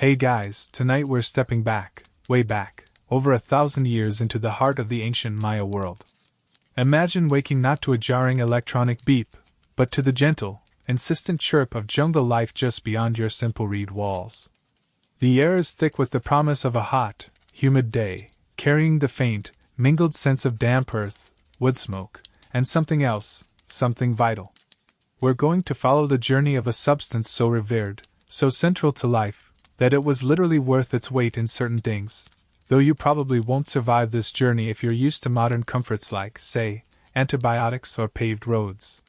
Hey guys, tonight we're stepping back, way back, over 1,000 years into the heart of the ancient Maya world. Imagine waking not to a jarring electronic beep, but to the gentle, insistent chirp of jungle life just beyond your simple reed walls. The air is thick with the promise of a hot, humid day, carrying the faint, mingled sense of damp earth, wood smoke, and something else, something vital. We're going to follow the journey of a substance so revered, so central to life, that it was literally worth its weight in certain things, though you probably won't survive this journey if you're used to modern comforts like, say, antibiotics or paved roads.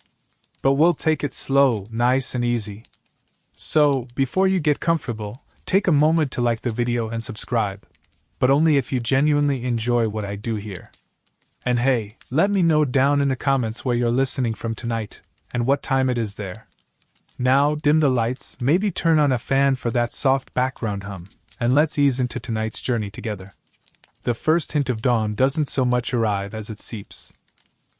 But we'll take it slow, nice and easy. So, before you get comfortable, take a moment to like the video and subscribe, but only if you genuinely enjoy what I do here. And hey, let me know down in the comments where you're listening from tonight, and what time it is there. Now, dim the lights, maybe turn on a fan for that soft background hum, and let's ease into tonight's journey together. The first hint of dawn doesn't so much arrive as it seeps.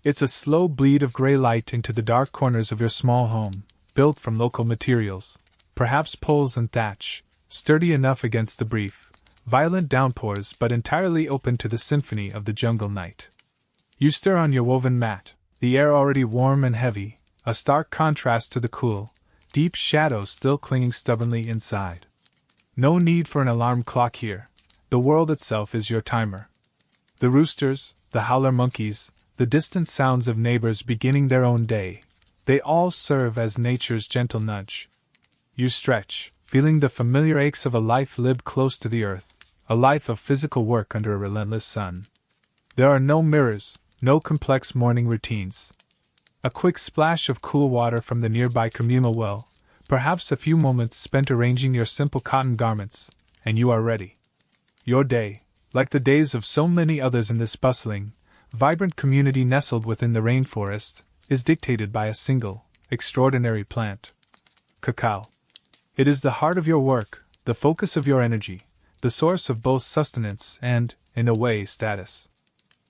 It's a slow bleed of gray light into the dark corners of your small home, built from local materials, perhaps poles and thatch, sturdy enough against the brief, violent downpours but entirely open to the symphony of the jungle night. You stir on your woven mat, the air already warm and heavy, a stark contrast to the cool, deep shadows still clinging stubbornly inside. No need for an alarm clock here. The world itself is your timer. The roosters, the howler monkeys, the distant sounds of neighbors beginning their own day, they all serve as nature's gentle nudge. You stretch, feeling the familiar aches of a life lived close to the earth, a life of physical work under a relentless sun. There are no mirrors, no complex morning routines. A quick splash of cool water from the nearby communal well, perhaps a few moments spent arranging your simple cotton garments, and you are ready. Your day, like the days of so many others in this bustling, vibrant community nestled within the rainforest, is dictated by a single, extraordinary plant. Cacao. It is the heart of your work, the focus of your energy, the source of both sustenance and, in a way, status.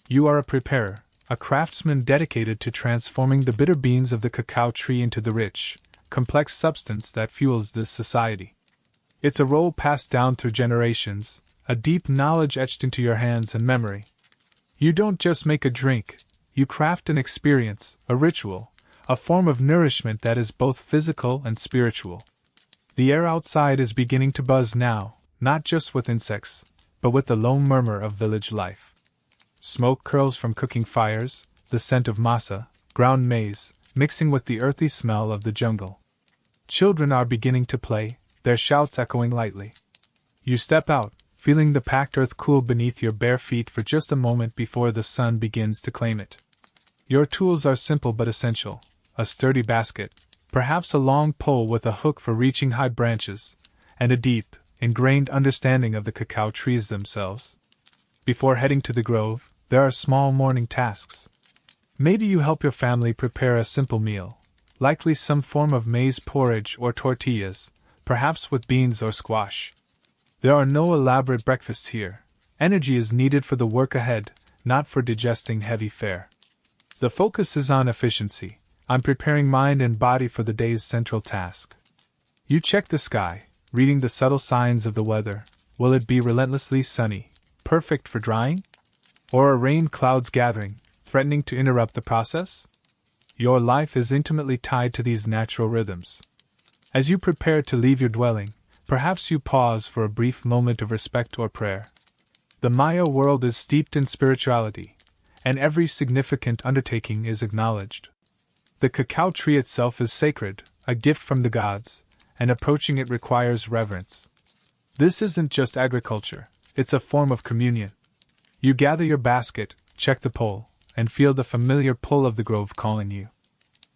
You are a preparer, a craftsman dedicated to transforming the bitter beans of the cacao tree into the rich, complex substance that fuels this society. It's a role passed down through generations, a deep knowledge etched into your hands and memory. You don't just make a drink, you craft an experience, a ritual, a form of nourishment that is both physical and spiritual. The air outside is beginning to buzz now, not just with insects, but with the low murmur of village life. Smoke curls from cooking fires, the scent of masa, ground maize, mixing with the earthy smell of the jungle. Children are beginning to play, their shouts echoing lightly. You step out, feeling the packed earth cool beneath your bare feet for just a moment before the sun begins to claim it. Your tools are simple but essential: a sturdy basket, perhaps a long pole with a hook for reaching high branches, and a deep, ingrained understanding of the cacao trees themselves. Before heading to the grove, there are small morning tasks. Maybe you help your family prepare a simple meal, likely some form of maize porridge or tortillas, perhaps with beans or squash. There are no elaborate breakfasts here. Energy is needed for the work ahead, not for digesting heavy fare. The focus is on efficiency. I'm preparing mind and body for the day's central task. You check the sky, reading the subtle signs of the weather. Will it be relentlessly sunny, perfect for drying? Or are rain clouds gathering, threatening to interrupt the process? Your life is intimately tied to these natural rhythms. As you prepare to leave your dwelling, perhaps you pause for a brief moment of respect or prayer. The Maya world is steeped in spirituality, and every significant undertaking is acknowledged. The cacao tree itself is sacred, a gift from the gods, and approaching it requires reverence. This isn't just agriculture, it's a form of communion. You gather your basket, check the pole, and feel the familiar pull of the grove calling you.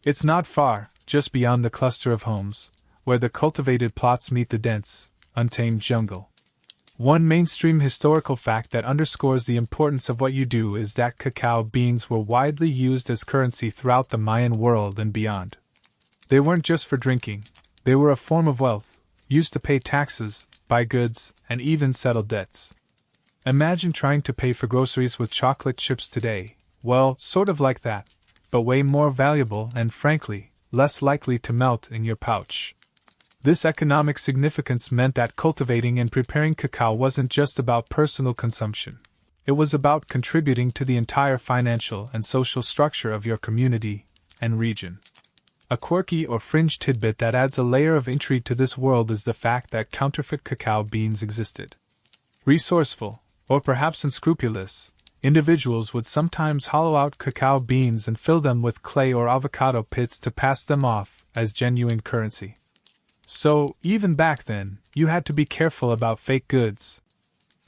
It's not far, just beyond the cluster of homes, where the cultivated plots meet the dense, untamed jungle. One mainstream historical fact that underscores the importance of what you do is that cacao beans were widely used as currency throughout the Mayan world and beyond. They weren't just for drinking, they were a form of wealth, used to pay taxes, buy goods, and even settle debts. Imagine trying to pay for groceries with chocolate chips today. Well, sort of like that, but way more valuable and, frankly, less likely to melt in your pouch. This economic significance meant that cultivating and preparing cacao wasn't just about personal consumption. It was about contributing to the entire financial and social structure of your community and region. A quirky or fringe tidbit that adds a layer of intrigue to this world is the fact that counterfeit cacao beans existed. Resourceful, or perhaps unscrupulous, individuals would sometimes hollow out cacao beans and fill them with clay or avocado pits to pass them off as genuine currency. So, even back then, you had to be careful about fake goods.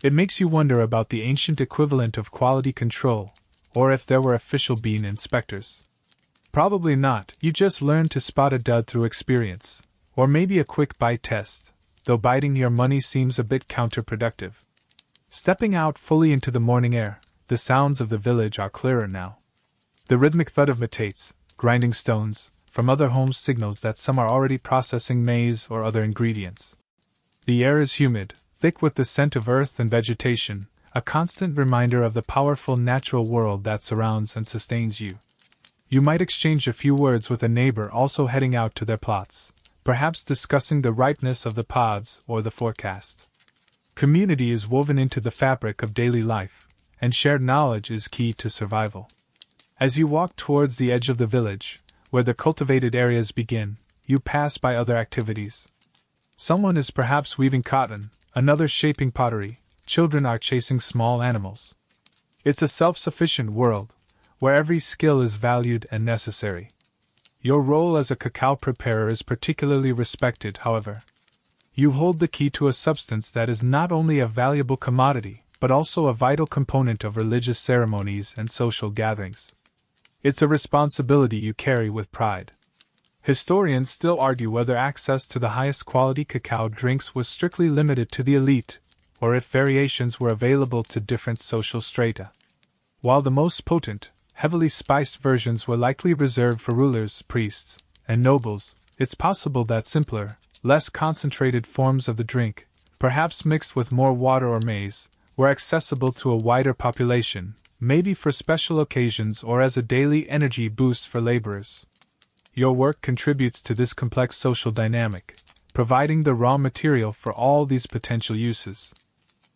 It makes you wonder about the ancient equivalent of quality control, or if there were official bean inspectors. Probably not, you just learned to spot a dud through experience, or maybe a quick bite test, though biting your money seems a bit counterproductive. Stepping out fully into the morning air, the sounds of the village are clearer now. The rhythmic thud of metates, grinding stones, from other homes signals that some are already processing maize or other ingredients. The air is humid, thick with the scent of earth and vegetation, a constant reminder of the powerful natural world that surrounds and sustains you. You might exchange a few words with a neighbor also heading out to their plots, perhaps discussing the ripeness of the pods or the forecast. Community is woven into the fabric of daily life, and shared knowledge is key to survival. As you walk towards the edge of the village, where the cultivated areas begin, you pass by other activities. Someone is perhaps weaving cotton, another shaping pottery, children are chasing small animals. It's a self-sufficient world, where every skill is valued and necessary. Your role as a cacao preparer is particularly respected, however. You hold the key to a substance that is not only a valuable commodity, but also a vital component of religious ceremonies and social gatherings. It's a responsibility you carry with pride. Historians still argue whether access to the highest quality cacao drinks was strictly limited to the elite, or if variations were available to different social strata. While the most potent, heavily spiced versions were likely reserved for rulers, priests, and nobles, it's possible that simpler, less concentrated forms of the drink, perhaps mixed with more water or maize, were accessible to a wider population, maybe for special occasions or as a daily energy boost for laborers. Your work contributes to this complex social dynamic, providing the raw material for all these potential uses.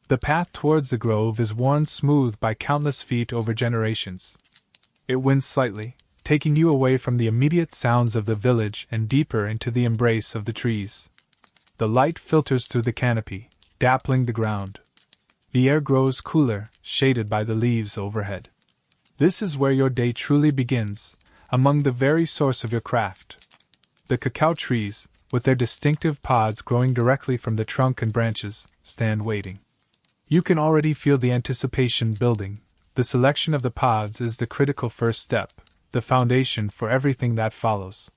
The path towards the grove is worn smooth by countless feet over generations. It winds slightly, taking you away from the immediate sounds of the village and deeper into the embrace of the trees. The light filters through the canopy, dappling the ground. The air grows cooler, shaded by the leaves overhead. This is where your day truly begins, among the very source of your craft. The cacao trees, with their distinctive pods growing directly from the trunk and branches, stand waiting. You can already feel the anticipation building. The selection of the pods is the critical first step, the foundation for everything that follows.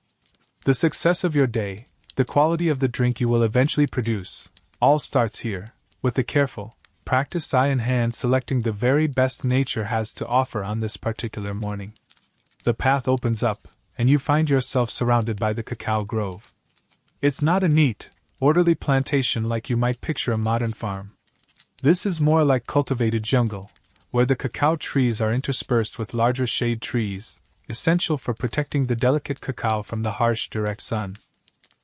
The success of your day, the quality of the drink you will eventually produce, all starts here, with the careful, practiced eye and hand selecting the very best nature has to offer on this particular morning. The path opens up, and you find yourself surrounded by the cacao grove. It's not a neat, orderly plantation like you might picture a modern farm. This is more like cultivated jungle, where the cacao trees are interspersed with larger shade trees, essential for protecting the delicate cacao from the harsh direct sun.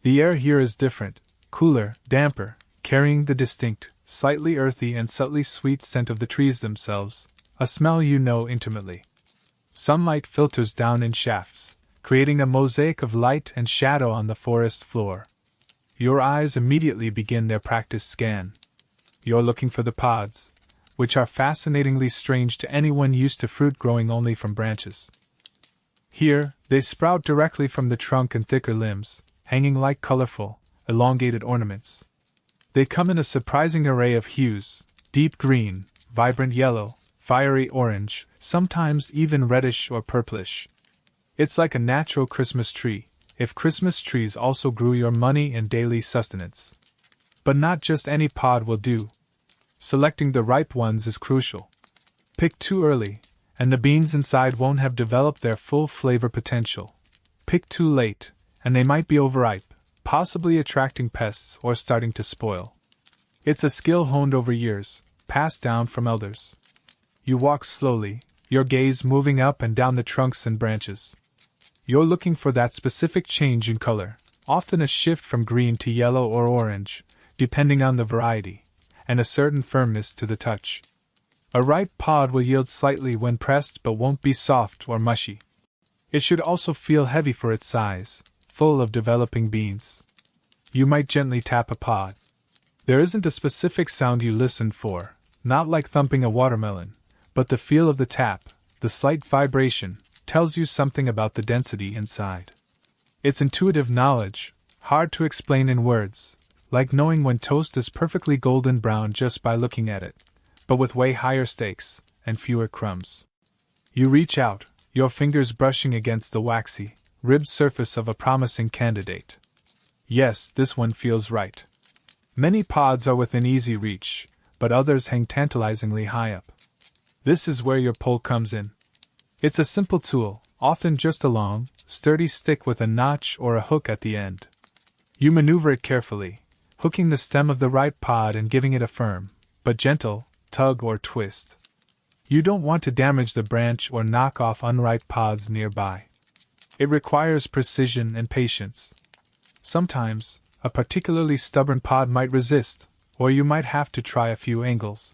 The air here is different, cooler, damper, carrying the distinct, slightly earthy and subtly sweet scent of the trees themselves, a smell you know intimately. Sunlight filters down in shafts, creating a mosaic of light and shadow on the forest floor. Your eyes immediately begin their practiced scan. You're looking for the pods, which are fascinatingly strange to anyone used to fruit growing only from branches. Here, they sprout directly from the trunk and thicker limbs, hanging like colorful, elongated ornaments. They come in a surprising array of hues: deep green, vibrant yellow, fiery orange, sometimes even reddish or purplish. It's like a natural Christmas tree, if Christmas trees also grew your money and daily sustenance. But not just any pod will do. Selecting the ripe ones is crucial. Pick too early, and the beans inside won't have developed their full flavor potential. Pick too late, and they might be overripe, possibly attracting pests or starting to spoil. It's a skill honed over years, passed down from elders. You walk slowly, your gaze moving up and down the trunks and branches. You're looking for that specific change in color, often a shift from green to yellow or orange, depending on the variety, and a certain firmness to the touch. A ripe pod will yield slightly when pressed but won't be soft or mushy. It should also feel heavy for its size, full of developing beans. You might gently tap a pod. There isn't a specific sound you listen for, not like thumping a watermelon, but the feel of the tap, the slight vibration, tells you something about the density inside. It's intuitive knowledge, hard to explain in words, like knowing when toast is perfectly golden brown just by looking at it, but with way higher stakes and fewer crumbs. You reach out, your fingers brushing against the waxy, ribbed surface of a promising candidate. Yes, this one feels right. Many pods are within easy reach, but others hang tantalizingly high up. This is where your pole comes in. It's a simple tool, often just a long, sturdy stick with a notch or a hook at the end. You maneuver it carefully, hooking the stem of the ripe pod and giving it a firm, but gentle, tug or twist. You don't want to damage the branch or knock off unripe pods nearby. It requires precision and patience. Sometimes, a particularly stubborn pod might resist, or you might have to try a few angles.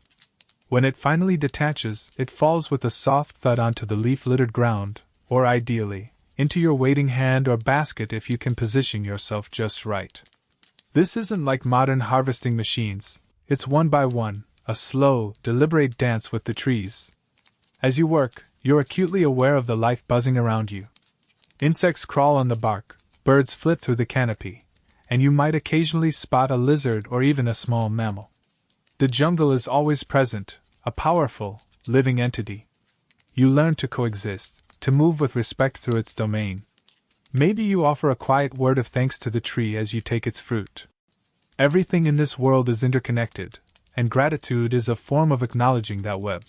When it finally detaches, it falls with a soft thud onto the leaf-littered ground, or ideally, into your waiting hand or basket if you can position yourself just right. This isn't like modern harvesting machines. It's one by one, a slow, deliberate dance with the trees. As you work, you're acutely aware of the life buzzing around you. Insects crawl on the bark, birds flit through the canopy, and you might occasionally spot a lizard or even a small mammal. The jungle is always present, a powerful, living entity. You learn to coexist, to move with respect through its domain. Maybe you offer a quiet word of thanks to the tree as you take its fruit. Everything in this world is interconnected, and gratitude is a form of acknowledging that web.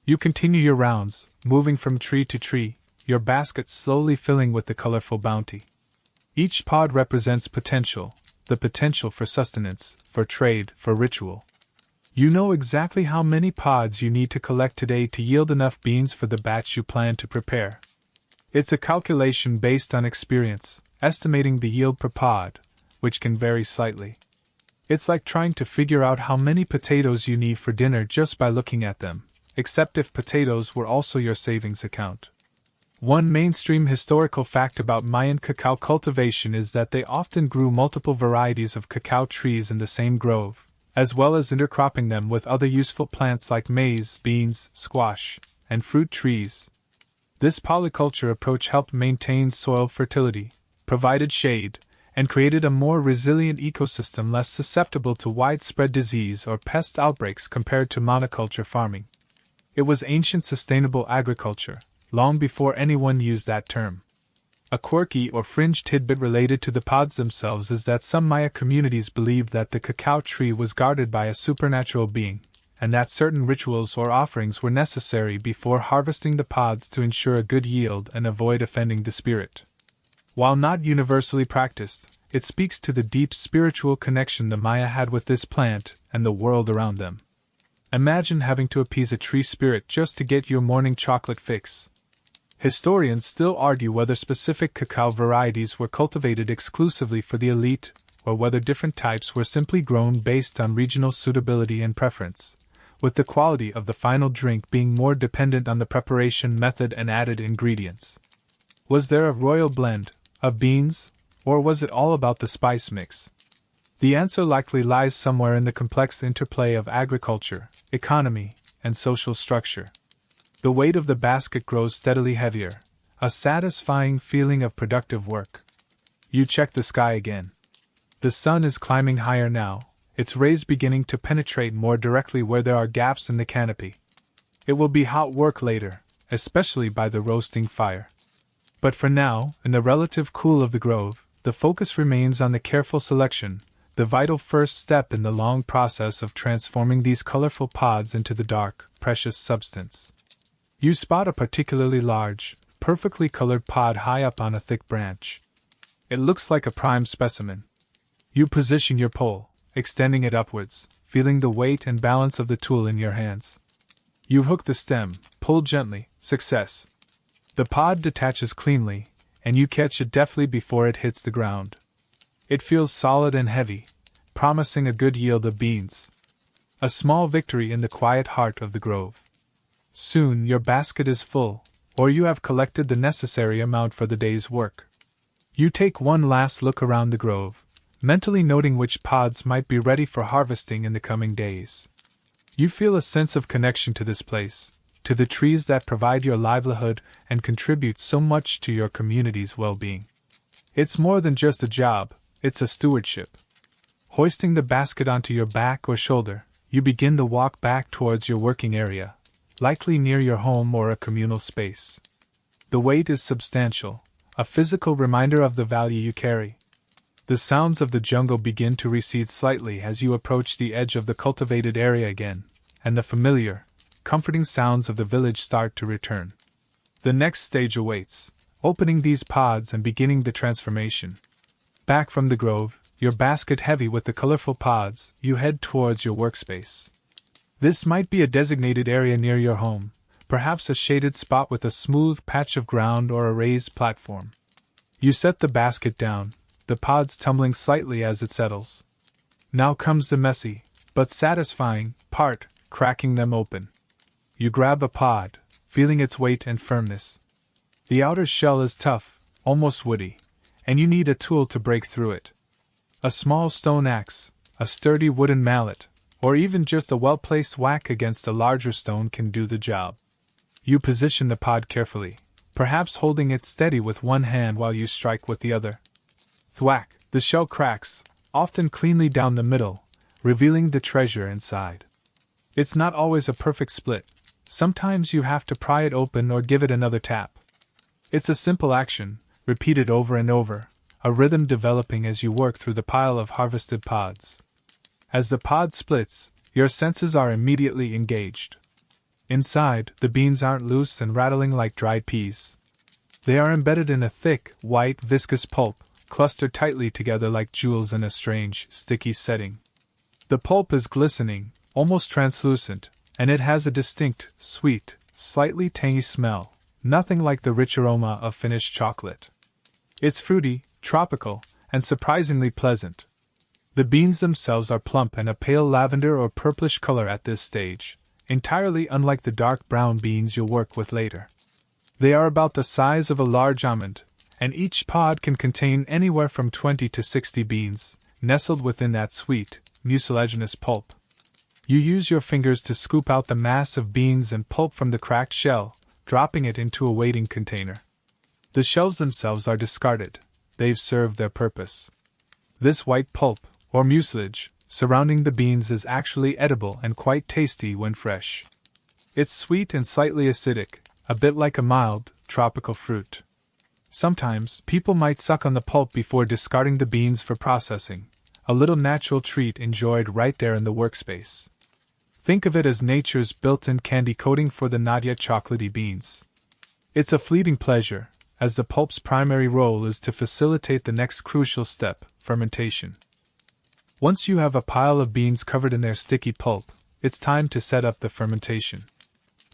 You continue your rounds, moving from tree to tree, your basket slowly filling with the colorful bounty. Each pod represents potential, the potential for sustenance, for trade, for ritual. You know exactly how many pods you need to collect today to yield enough beans for the batch you plan to prepare. It's a calculation based on experience, estimating the yield per pod, which can vary slightly. It's like trying to figure out how many potatoes you need for dinner just by looking at them, except if potatoes were also your savings account. One mainstream historical fact about Mayan cacao cultivation is that they often grew multiple varieties of cacao trees in the same grove, as well as intercropping them with other useful plants like maize, beans, squash, and fruit trees. This polyculture approach helped maintain soil fertility, provided shade, and created a more resilient ecosystem less susceptible to widespread disease or pest outbreaks compared to monoculture farming. It was ancient sustainable agriculture, long before anyone used that term. A quirky or fringe tidbit related to the pods themselves is that some Maya communities believed that the cacao tree was guarded by a supernatural being, and that certain rituals or offerings were necessary before harvesting the pods to ensure a good yield and avoid offending the spirit. While not universally practiced, it speaks to the deep spiritual connection the Maya had with this plant and the world around them. Imagine having to appease a tree spirit just to get your morning chocolate fix. Historians still argue whether specific cacao varieties were cultivated exclusively for the elite, or whether different types were simply grown based on regional suitability and preference, with the quality of the final drink being more dependent on the preparation method and added ingredients. Was there a royal blend of beans, or was it all about the spice mix? The answer likely lies somewhere in the complex interplay of agriculture, economy, and social structure. The weight of the basket grows steadily heavier, a satisfying feeling of productive work. You check the sky again. The sun is climbing higher now, its rays beginning to penetrate more directly where there are gaps in the canopy. It will be hot work later, especially by the roasting fire. But for now, in the relative cool of the grove, the focus remains on the careful selection, the vital first step in the long process of transforming these colorful pods into the dark, precious substance. You spot a particularly large, perfectly colored pod high up on a thick branch. It looks like a prime specimen. You position your pole, extending it upwards, feeling the weight and balance of the tool in your hands. You hook the stem, pull gently, success. The pod detaches cleanly, and you catch it deftly before it hits the ground. It feels solid and heavy, promising a good yield of beans. A small victory in the quiet heart of the grove. Soon your basket is full, or you have collected the necessary amount for the day's work. You take one last look around the grove, mentally noting which pods might be ready for harvesting in the coming days. You feel a sense of connection to this place, to the trees that provide your livelihood and contribute so much to your community's well-being. It's more than just a job, it's a stewardship. Hoisting the basket onto your back or shoulder, you begin the walk back towards your working area, likely near your home or a communal space. The weight is substantial, a physical reminder of the value you carry. The sounds of the jungle begin to recede slightly as you approach the edge of the cultivated area again, and the familiar, comforting sounds of the village start to return. The next stage awaits, opening these pods and beginning the transformation. Back from the grove, your basket heavy with the colorful pods, you head towards your workspace. This might be a designated area near your home, perhaps a shaded spot with a smooth patch of ground or a raised platform. You set the basket down, the pods tumbling slightly as it settles. Now comes the messy, but satisfying, part, cracking them open. You grab a pod, feeling its weight and firmness. The outer shell is tough, almost woody, and you need a tool to break through it. A small stone axe, a sturdy wooden mallet, or even just a well-placed whack against a larger stone can do the job. You position the pod carefully, perhaps holding it steady with one hand while you strike with the other. Thwack, the shell cracks, often cleanly down the middle, revealing the treasure inside. It's not always a perfect split. Sometimes you have to pry it open or give it another tap. It's a simple action, repeated over and over, a rhythm developing as you work through the pile of harvested pods. As the pod splits, your senses are immediately engaged. Inside, the beans aren't loose and rattling like dried peas. They are embedded in a thick, white, viscous pulp, clustered tightly together like jewels in a strange, sticky setting. The pulp is glistening, almost translucent, and it has a distinct, sweet, slightly tangy smell, nothing like the rich aroma of finished chocolate. It's fruity, tropical, and surprisingly pleasant. The beans themselves are plump and a pale lavender or purplish color at this stage, entirely unlike the dark brown beans you'll work with later. They are about the size of a large almond, and each pod can contain anywhere from 20 to 60 beans, nestled within that sweet, mucilaginous pulp. You use your fingers to scoop out the mass of beans and pulp from the cracked shell, dropping it into a waiting container. The shells themselves are discarded. They've served their purpose. This white pulp, or mucilage, surrounding the beans is actually edible and quite tasty when fresh. It's sweet and slightly acidic, a bit like a mild, tropical fruit. Sometimes, people might suck on the pulp before discarding the beans for processing, a little natural treat enjoyed right there in the workspace. Think of it as nature's built-in candy coating for the not yet chocolatey beans. It's a fleeting pleasure, as the pulp's primary role is to facilitate the next crucial step, fermentation. Once you have a pile of beans covered in their sticky pulp, it's time to set up the fermentation.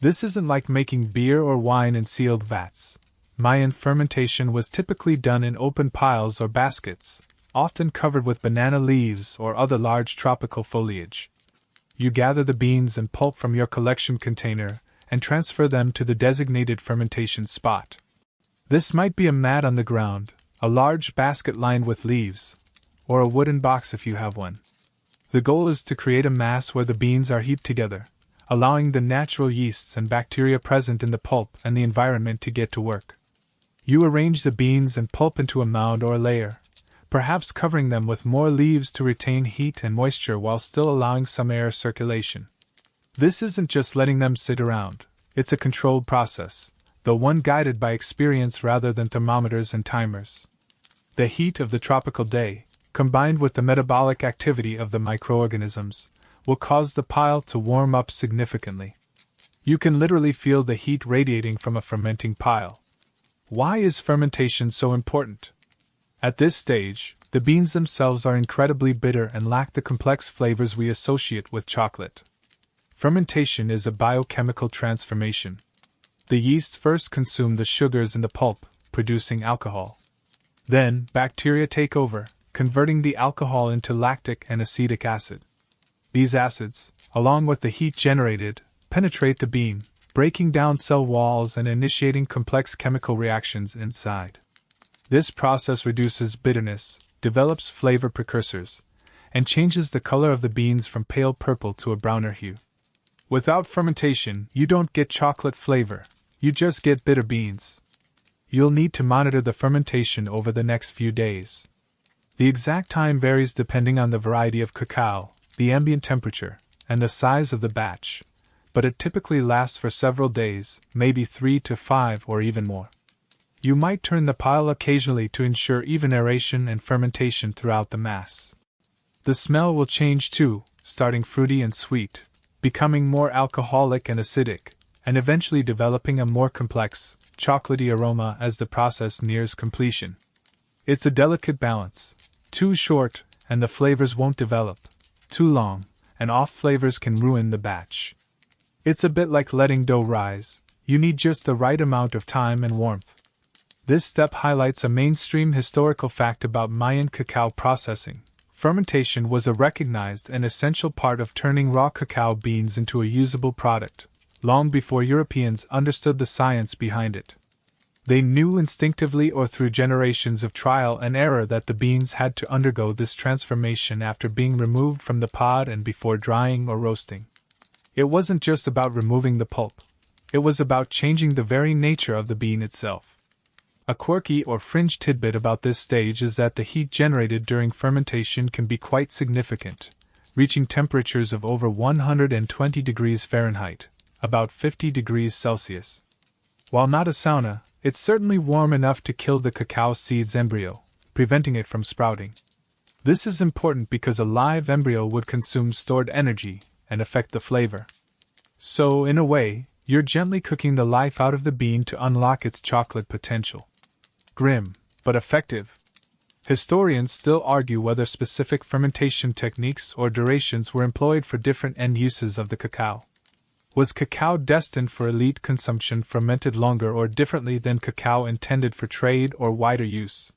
This isn't like making beer or wine in sealed vats. Mayan fermentation was typically done in open piles or baskets, often covered with banana leaves or other large tropical foliage. You gather the beans and pulp from your collection container and transfer them to the designated fermentation spot. This might be a mat on the ground, a large basket lined with leaves, or a wooden box if you have one. The goal is to create a mass where the beans are heaped together, allowing the natural yeasts and bacteria present in the pulp and the environment to get to work. You arrange the beans and pulp into a mound or a layer, perhaps covering them with more leaves to retain heat and moisture while still allowing some air circulation. This isn't just letting them sit around, it's a controlled process, though one guided by experience rather than thermometers and timers. The heat of the tropical day, combined with the metabolic activity of the microorganisms, will cause the pile to warm up significantly. You can literally feel the heat radiating from a fermenting pile. Why is fermentation so important? At this stage, the beans themselves are incredibly bitter and lack the complex flavors we associate with chocolate. Fermentation is a biochemical transformation. The yeast first consume the sugars in the pulp, producing alcohol. Then, bacteria take over, converting the alcohol into lactic and acetic acid. These acids, along with the heat generated, penetrate the bean, breaking down cell walls and initiating complex chemical reactions inside. This process reduces bitterness, develops flavor precursors, and changes the color of the beans from pale purple to a browner hue. Without fermentation, you don't get chocolate flavor, you just get bitter beans. You'll need to monitor the fermentation over the next few days. The exact time varies depending on the variety of cacao, the ambient temperature, and the size of the batch, but it typically lasts for several days, maybe 3 to 5 or even more. You might turn the pile occasionally to ensure even aeration and fermentation throughout the mass. The smell will change too, starting fruity and sweet, becoming more alcoholic and acidic, and eventually developing a more complex, chocolatey aroma as the process nears completion. It's a delicate balance. Too short, and the flavors won't develop. Too long, and off flavors can ruin the batch. It's a bit like letting dough rise. You need just the right amount of time and warmth. This step highlights a mainstream historical fact about Mayan cacao processing. Fermentation was a recognized and essential part of turning raw cacao beans into a usable product, long before Europeans understood the science behind it. They knew instinctively or through generations of trial and error that the beans had to undergo this transformation after being removed from the pod and before drying or roasting. It wasn't just about removing the pulp. It was about changing the very nature of the bean itself. A quirky or fringe tidbit about this stage is that the heat generated during fermentation can be quite significant, reaching temperatures of over 120 degrees Fahrenheit, about 50 degrees Celsius. While not a sauna, it's certainly warm enough to kill the cacao seed's embryo, preventing it from sprouting. This is important because a live embryo would consume stored energy and affect the flavor. So, in a way, you're gently cooking the life out of the bean to unlock its chocolate potential. Grim, but effective. Historians still argue whether specific fermentation techniques or durations were employed for different end uses of the cacao. Was cacao destined for elite consumption fermented longer or differently than cacao intended for trade or wider use?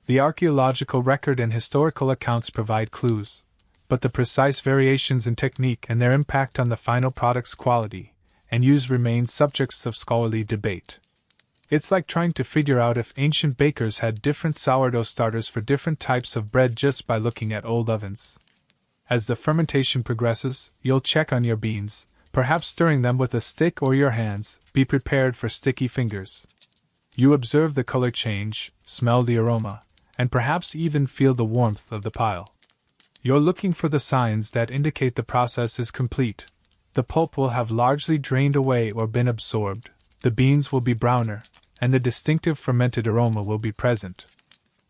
The archaeological record and historical accounts provide clues, but the precise variations in technique and their impact on the final product's quality and use remain subjects of scholarly debate. It's like trying to figure out if ancient bakers had different sourdough starters for different types of bread just by looking at old ovens. As the fermentation progresses, you'll check on your beans, perhaps stirring them with a stick or your hands. Be prepared for sticky fingers. You observe the color change, smell the aroma, and perhaps even feel the warmth of the pile. You're looking for the signs that indicate the process is complete. The pulp will have largely drained away or been absorbed, the beans will be browner, and the distinctive fermented aroma will be present.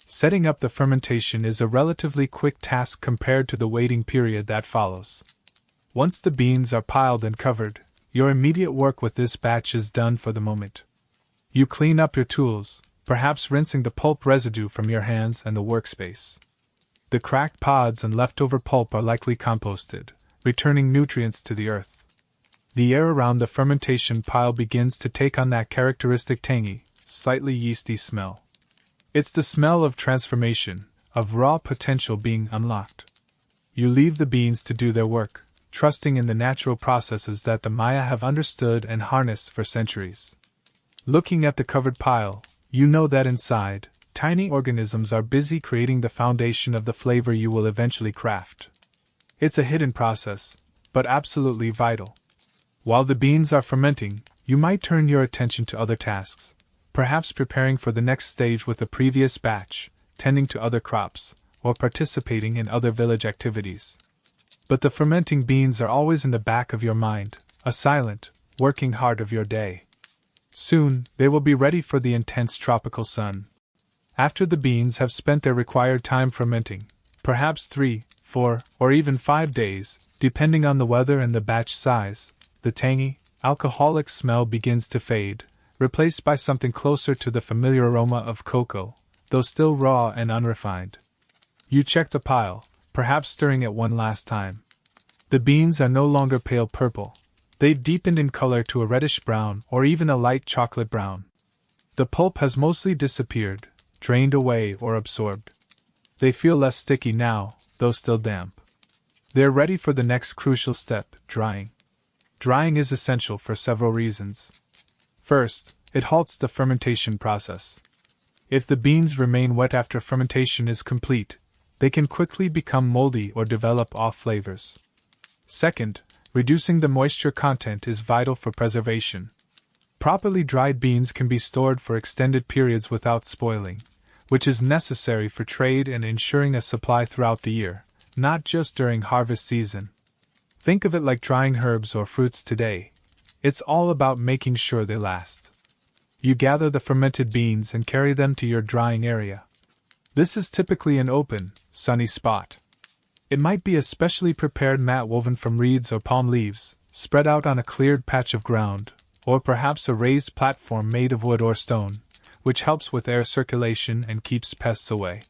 Setting up the fermentation is a relatively quick task compared to the waiting period that follows. Once the beans are piled and covered, your immediate work with this batch is done for the moment. You clean up your tools, perhaps rinsing the pulp residue from your hands and the workspace. The cracked pods and leftover pulp are likely composted, returning nutrients to the earth. The air around the fermentation pile begins to take on that characteristic tangy, slightly yeasty smell. It's the smell of transformation, of raw potential being unlocked. You leave the beans to do their work, trusting in the natural processes that the Maya have understood and harnessed for centuries. Looking at the covered pile, you know that inside, tiny organisms are busy creating the foundation of the flavor you will eventually craft. It's a hidden process, but absolutely vital. While the beans are fermenting, you might turn your attention to other tasks, perhaps preparing for the next stage with a previous batch, tending to other crops, or participating in other village activities. But the fermenting beans are always in the back of your mind, a silent, working heart of your day. Soon, they will be ready for the intense tropical sun. After the beans have spent their required time fermenting, perhaps 3, 4, or even 5 days, depending on the weather and the batch size, the tangy, alcoholic smell begins to fade, replaced by something closer to the familiar aroma of cocoa, though still raw and unrefined. You check the pile, perhaps stirring it one last time. The beans are no longer pale purple. They've deepened in color to a reddish brown or even a light chocolate brown. The pulp has mostly disappeared, drained away or absorbed. They feel less sticky now, though still damp. They're ready for the next crucial step, drying. Drying is essential for several reasons. First, it halts the fermentation process. If the beans remain wet after fermentation is complete, they can quickly become moldy or develop off flavors. Second, reducing the moisture content is vital for preservation. Properly dried beans can be stored for extended periods without spoiling, which is necessary for trade and ensuring a supply throughout the year, not just during harvest season. Think of it like drying herbs or fruits today. It's all about making sure they last. You gather the fermented beans and carry them to your drying area. This is typically an open, sunny spot. It might be a specially prepared mat woven from reeds or palm leaves, spread out on a cleared patch of ground, or perhaps a raised platform made of wood or stone, which helps with air circulation and keeps pests away.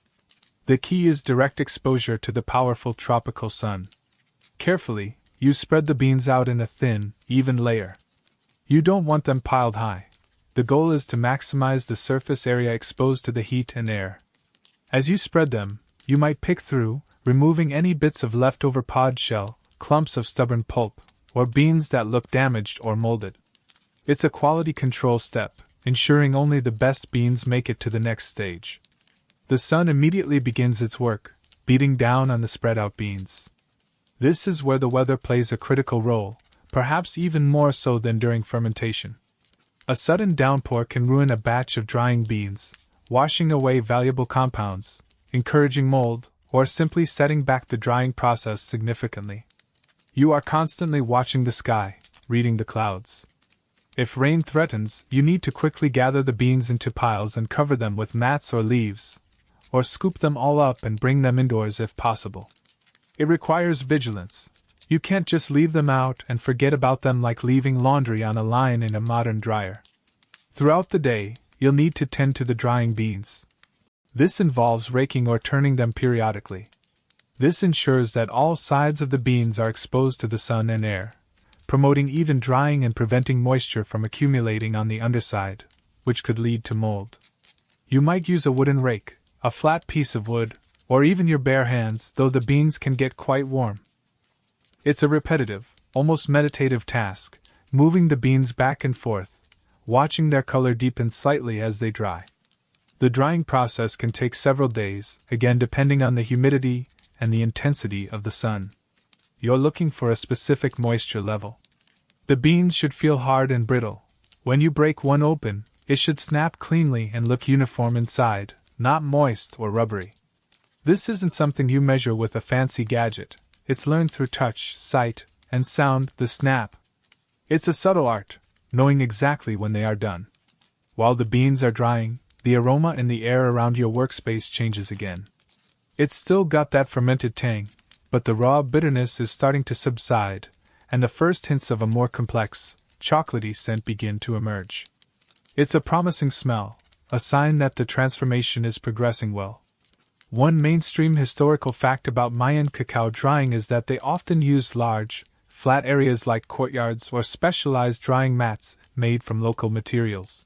The key is direct exposure to the powerful tropical sun. Carefully, you spread the beans out in a thin, even layer. You don't want them piled high. The goal is to maximize the surface area exposed to the heat and air. As you spread them, you might pick through, removing any bits of leftover pod shell, clumps of stubborn pulp, or beans that look damaged or molded. It's a quality control step, ensuring only the best beans make it to the next stage. The sun immediately begins its work, beating down on the spread-out beans. This is where the weather plays a critical role, perhaps even more so than during fermentation. A sudden downpour can ruin a batch of drying beans, washing away valuable compounds, encouraging mold, or simply setting back the drying process significantly. You are constantly watching the sky, reading the clouds. If rain threatens, you need to quickly gather the beans into piles and cover them with mats or leaves, or scoop them all up and bring them indoors if possible. It requires vigilance. You can't just leave them out and forget about them like leaving laundry on a line in a modern dryer. Throughout the day, you'll need to tend to the drying beans. This involves raking or turning them periodically. This ensures that all sides of the beans are exposed to the sun and air, promoting even drying and preventing moisture from accumulating on the underside, which could lead to mold. You might use a wooden rake, a flat piece of wood, or even your bare hands, though the beans can get quite warm. It's a repetitive, almost meditative task, moving the beans back and forth, watching their color deepen slightly as they dry. The drying process can take several days, again depending on the humidity and the intensity of the sun. You're looking for a specific moisture level. The beans should feel hard and brittle. When you break one open, it should snap cleanly and look uniform inside, not moist or rubbery. This isn't something you measure with a fancy gadget. It's learned through touch, sight, and sound, the snap. It's a subtle art, knowing exactly when they are done. While the beans are drying, the aroma in the air around your workspace changes again. It's still got that fermented tang, but the raw bitterness is starting to subside, and the first hints of a more complex, chocolatey scent begin to emerge. It's a promising smell, a sign that the transformation is progressing well. One mainstream historical fact about Mayan cacao drying is that they often used large, flat areas like courtyards or specialized drying mats made from local materials.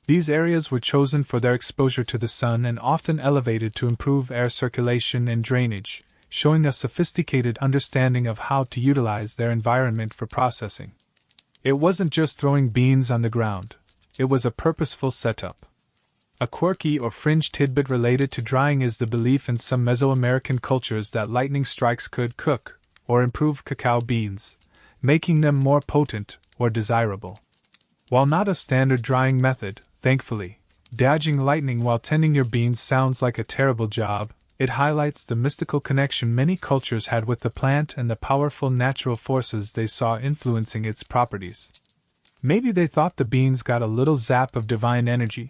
These areas were chosen for their exposure to the sun and often elevated to improve air circulation and drainage, showing a sophisticated understanding of how to utilize their environment for processing. It wasn't just throwing beans on the ground, it was a purposeful setup. A quirky or fringe tidbit related to drying is the belief in some Mesoamerican cultures that lightning strikes could cook or improve cacao beans, making them more potent or desirable. While not a standard drying method, thankfully, dodging lightning while tending your beans sounds like a terrible job. It highlights the mystical connection many cultures had with the plant and the powerful natural forces they saw influencing its properties. Maybe they thought the beans got a little zap of divine energy.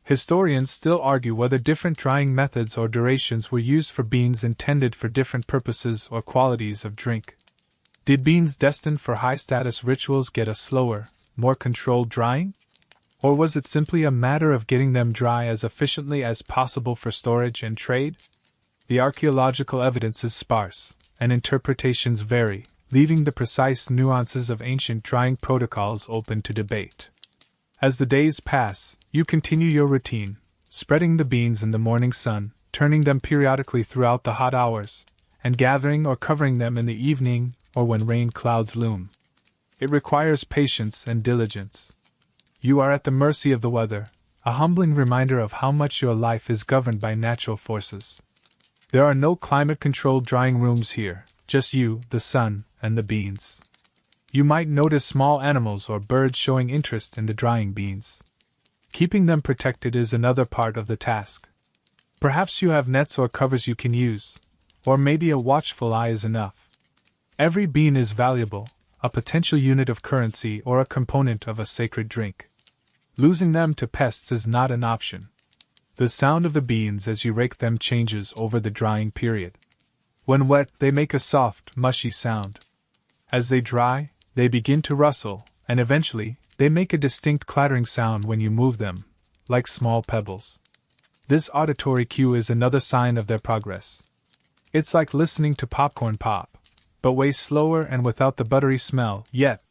Historians still argue whether different drying methods or durations were used for beans intended for different purposes or qualities of drink. Did beans destined for high-status rituals get a slower, more controlled drying? Or was it simply a matter of getting them dry as efficiently as possible for storage and trade? The archaeological evidence is sparse, and interpretations vary, leaving the precise nuances of ancient drying protocols open to debate. As the days pass, you continue your routine, spreading the beans in the morning sun, turning them periodically throughout the hot hours, and gathering or covering them in the evening or when rain clouds loom. It requires patience and diligence. You are at the mercy of the weather, a humbling reminder of how much your life is governed by natural forces. There are no climate-controlled drying rooms here, just you, the sun, and the beans. You might notice small animals or birds showing interest in the drying beans. Keeping them protected is another part of the task. Perhaps you have nets or covers you can use, or maybe a watchful eye is enough. Every bean is valuable, a potential unit of currency or a component of a sacred drink. Losing them to pests is not an option. The sound of the beans as you rake them changes over the drying period. When wet, they make a soft, mushy sound. As they dry, they begin to rustle, and eventually, they make a distinct clattering sound when you move them, like small pebbles. This auditory cue is another sign of their progress. It's like listening to popcorn pop, but way slower and without the buttery smell, yet.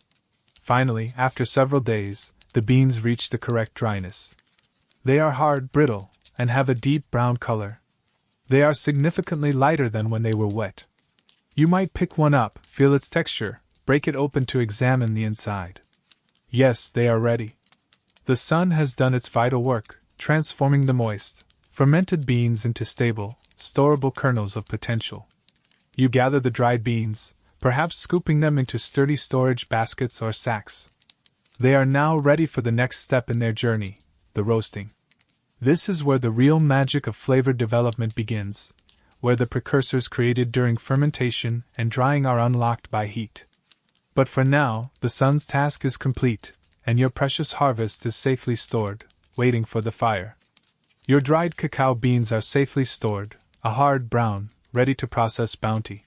Finally, after several days, the beans reach the correct dryness. They are hard, brittle, and have a deep brown color. They are significantly lighter than when they were wet. You might pick one up, feel its texture, break it open to examine the inside. Yes, they are ready. The sun has done its vital work, transforming the moist, fermented beans into stable, storable kernels of potential. You gather the dried beans, perhaps scooping them into sturdy storage baskets or sacks. They are now ready for the next step in their journey, the roasting. This is where the real magic of flavor development begins, where the precursors created during fermentation and drying are unlocked by heat. But for now, the sun's task is complete, and your precious harvest is safely stored, waiting for the fire. Your dried cacao beans are safely stored, a hard brown, ready to process bounty.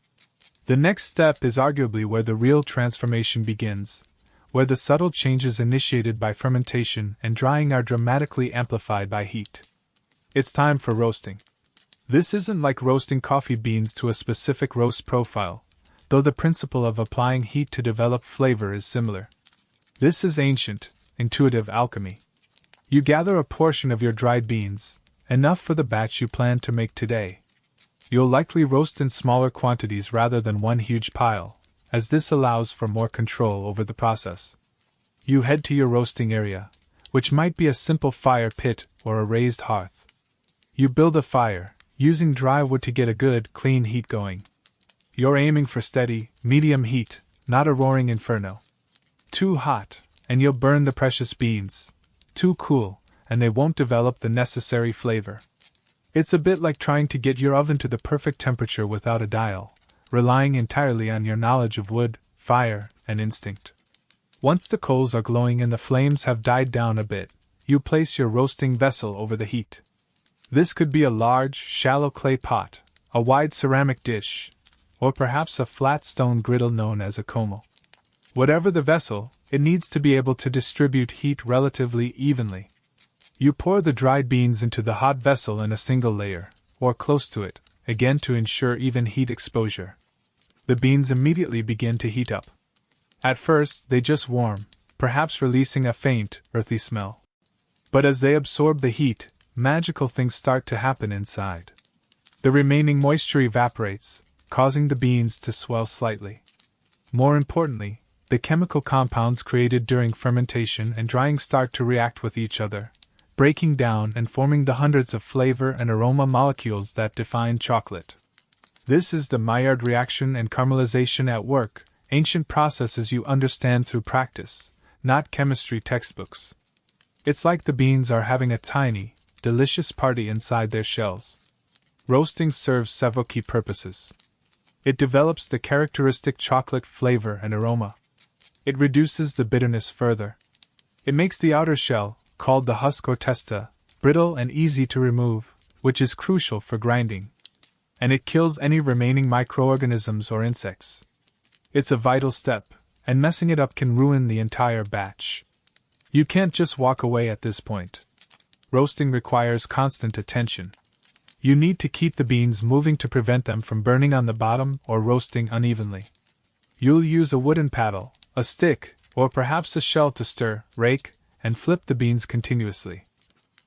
The next step is arguably where the real transformation begins, where the subtle changes initiated by fermentation and drying are dramatically amplified by heat. It's time for roasting. This isn't like roasting coffee beans to a specific roast profile, though the principle of applying heat to develop flavor is similar. This is ancient, intuitive alchemy. You gather a portion of your dried beans, enough for the batch you plan to make today. You'll likely roast in smaller quantities rather than one huge pile, as this allows for more control over the process. You head to your roasting area, which might be a simple fire pit or a raised hearth. You build a fire, using dry wood to get a good, clean heat going. You're aiming for steady, medium heat, not a roaring inferno. Too hot, and you'll burn the precious beans. Too cool, and they won't develop the necessary flavor. It's a bit like trying to get your oven to the perfect temperature without a dial, relying entirely on your knowledge of wood, fire, and instinct. Once the coals are glowing and the flames have died down a bit, you place your roasting vessel over the heat. This could be a large, shallow clay pot, a wide ceramic dish, or perhaps a flat stone griddle known as a como. Whatever the vessel, it needs to be able to distribute heat relatively evenly. You pour the dried beans into the hot vessel in a single layer, or close to it, again to ensure even heat exposure. The beans immediately begin to heat up. At first, they just warm, perhaps releasing a faint, earthy smell. But as they absorb the heat, magical things start to happen inside. The remaining moisture evaporates, causing the beans to swell slightly. More importantly, the chemical compounds created during fermentation and drying start to react with each other, breaking down and forming the hundreds of flavor and aroma molecules that define chocolate. This is the Maillard reaction and caramelization at work, ancient processes you understand through practice, not chemistry textbooks. It's like the beans are having a tiny, delicious party inside their shells. Roasting serves several key purposes. It develops the characteristic chocolate flavor and aroma. It reduces the bitterness further. It makes the outer shell, called the husk or testa, brittle and easy to remove, which is crucial for grinding. And it kills any remaining microorganisms or insects. It's a vital step, and messing it up can ruin the entire batch. You can't just walk away at this point. Roasting requires constant attention. You need to keep the beans moving to prevent them from burning on the bottom or roasting unevenly. You'll use a wooden paddle, a stick, or perhaps a shell to stir, rake, and flip the beans continuously.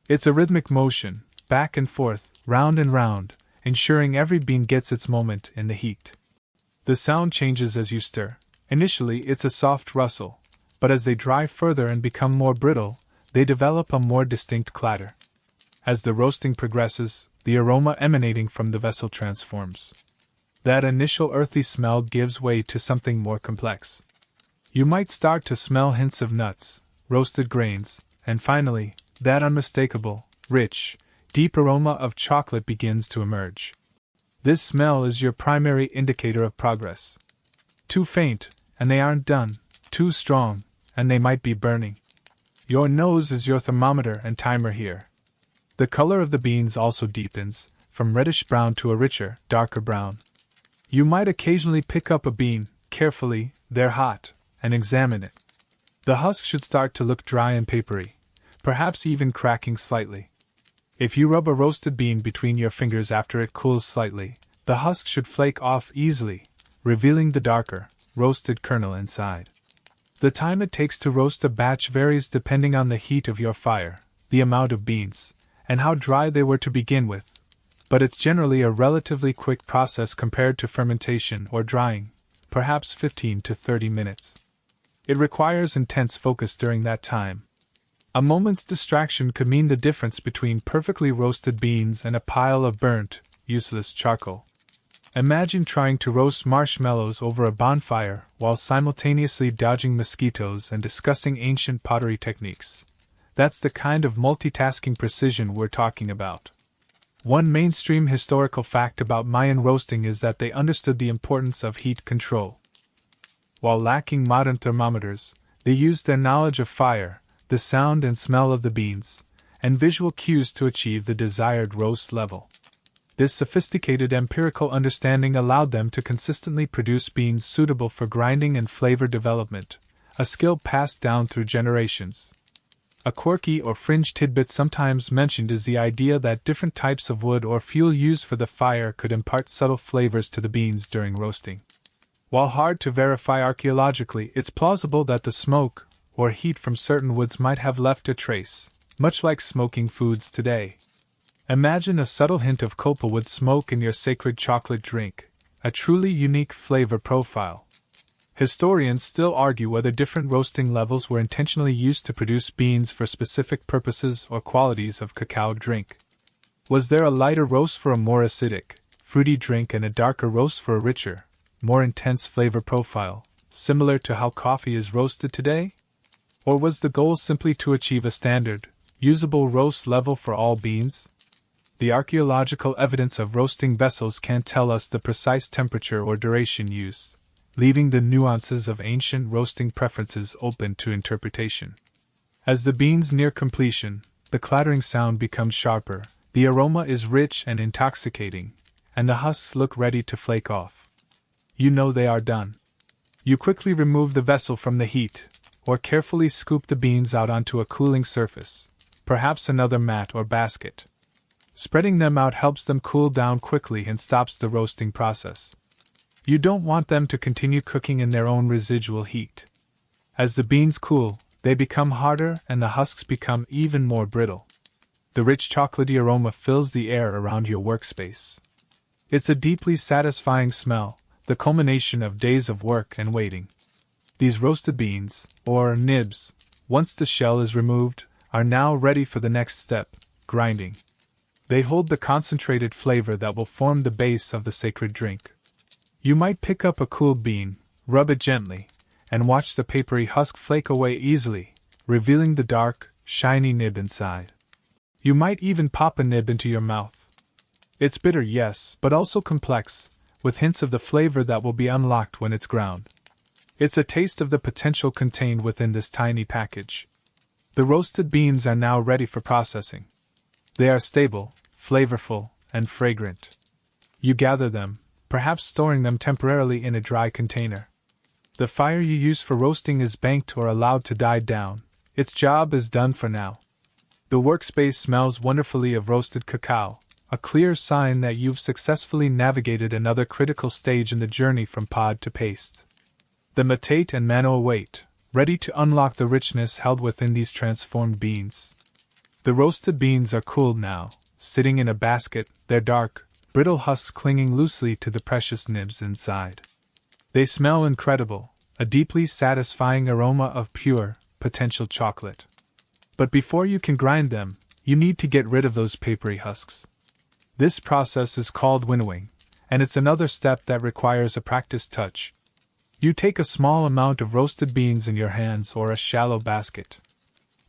It's a rhythmic motion, back and forth, round and round, ensuring every bean gets its moment in the heat. The sound changes as you stir. Initially, it's a soft rustle, but as they dry further and become more brittle, they develop a more distinct clatter. As the roasting progresses, the aroma emanating from the vessel transforms. That initial earthy smell gives way to something more complex. You might start to smell hints of nuts, roasted grains, and finally, that unmistakable, rich, deep aroma of chocolate begins to emerge. This smell is your primary indicator of progress. Too faint, and they aren't done. Too strong, and they might be burning. Your nose is your thermometer and timer here. The color of the beans also deepens, from reddish brown to a richer, darker brown. You might occasionally pick up a bean, carefully, they're hot, and examine it. The husk should start to look dry and papery, perhaps even cracking slightly. If you rub a roasted bean between your fingers after it cools slightly, the husk should flake off easily, revealing the darker, roasted kernel inside. The time it takes to roast a batch varies depending on the heat of your fire, the amount of beans, and how dry they were to begin with, but it's generally a relatively quick process compared to fermentation or drying, perhaps 15 to 30 minutes. It requires intense focus during that time. A moment's distraction could mean the difference between perfectly roasted beans and a pile of burnt, useless charcoal. Imagine trying to roast marshmallows over a bonfire while simultaneously dodging mosquitoes and discussing ancient pottery techniques. That's the kind of multitasking precision we're talking about. One mainstream historical fact about Mayan roasting is that they understood the importance of heat control. While lacking modern thermometers, they used their knowledge of fire, the sound and smell of the beans, and visual cues to achieve the desired roast level. This sophisticated empirical understanding allowed them to consistently produce beans suitable for grinding and flavor development, a skill passed down through generations. A quirky or fringe tidbit sometimes mentioned is the idea that different types of wood or fuel used for the fire could impart subtle flavors to the beans during roasting. While hard to verify archaeologically, it's plausible that the smoke or heat from certain woods might have left a trace, much like smoking foods today. Imagine a subtle hint of copalwood smoke in your sacred chocolate drink, a truly unique flavor profile. Historians still argue whether different roasting levels were intentionally used to produce beans for specific purposes or qualities of cacao drink. Was there a lighter roast for a more acidic, fruity drink and a darker roast for a richer, more intense flavor profile, similar to how coffee is roasted today? Or was the goal simply to achieve a standard, usable roast level for all beans? The archaeological evidence of roasting vessels can't tell us the precise temperature or duration used, leaving the nuances of ancient roasting preferences open to interpretation. As the beans near completion, the clattering sound becomes sharper, the aroma is rich and intoxicating, and the husks look ready to flake off. You know they are done. You quickly remove the vessel from the heat, or carefully scoop the beans out onto a cooling surface, perhaps another mat or basket. Spreading them out helps them cool down quickly and stops the roasting process. You don't want them to continue cooking in their own residual heat. As the beans cool, they become harder and the husks become even more brittle. The rich chocolatey aroma fills the air around your workspace. It's a deeply satisfying smell, the culmination of days of work and waiting. These roasted beans, or nibs, once the shell is removed, are now ready for the next step, grinding. They hold the concentrated flavor that will form the base of the sacred drink. You might pick up a cooled bean, rub it gently, and watch the papery husk flake away easily, revealing the dark, shiny nib inside. You might even pop a nib into your mouth. It's bitter, yes, but also complex, with hints of the flavor that will be unlocked when it's ground. It's a taste of the potential contained within this tiny package. The roasted beans are now ready for processing. They are stable, flavorful, and fragrant. You gather them, perhaps storing them temporarily in a dry container. The fire you use for roasting is banked or allowed to die down. Its job is done for now. The workspace smells wonderfully of roasted cacao, a clear sign that you've successfully navigated another critical stage in the journey from pod to paste. The matate and mano await, ready to unlock the richness held within these transformed beans. The roasted beans are cooled now, sitting in a basket, their dark, brittle husks clinging loosely to the precious nibs inside. They smell incredible, a deeply satisfying aroma of pure, potential chocolate. But before you can grind them, you need to get rid of those papery husks. This process is called winnowing, and it's another step that requires a practiced touch. You take a small amount of roasted beans in your hands or a shallow basket.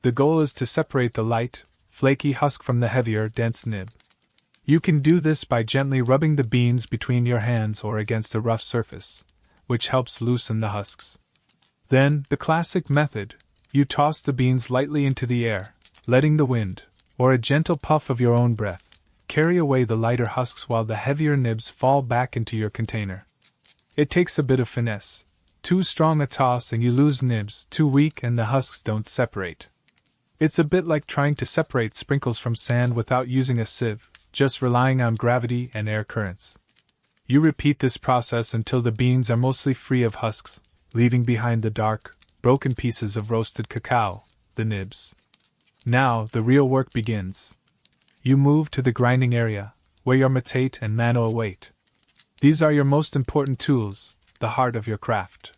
The goal is to separate the light, flaky husk from the heavier, dense nib. You can do this by gently rubbing the beans between your hands or against a rough surface, which helps loosen the husks. Then, the classic method, you toss the beans lightly into the air, letting the wind, or a gentle puff of your own breath, carry away the lighter husks while the heavier nibs fall back into your container. It takes a bit of finesse. Too strong a toss and you lose nibs, too weak and the husks don't separate. It's a bit like trying to separate sprinkles from sand without using a sieve, just relying on gravity and air currents. You repeat this process until the beans are mostly free of husks, leaving behind the dark, broken pieces of roasted cacao, the nibs. Now, the real work begins. You move to the grinding area, where your matate and mano await. These are your most important tools, the heart of your craft.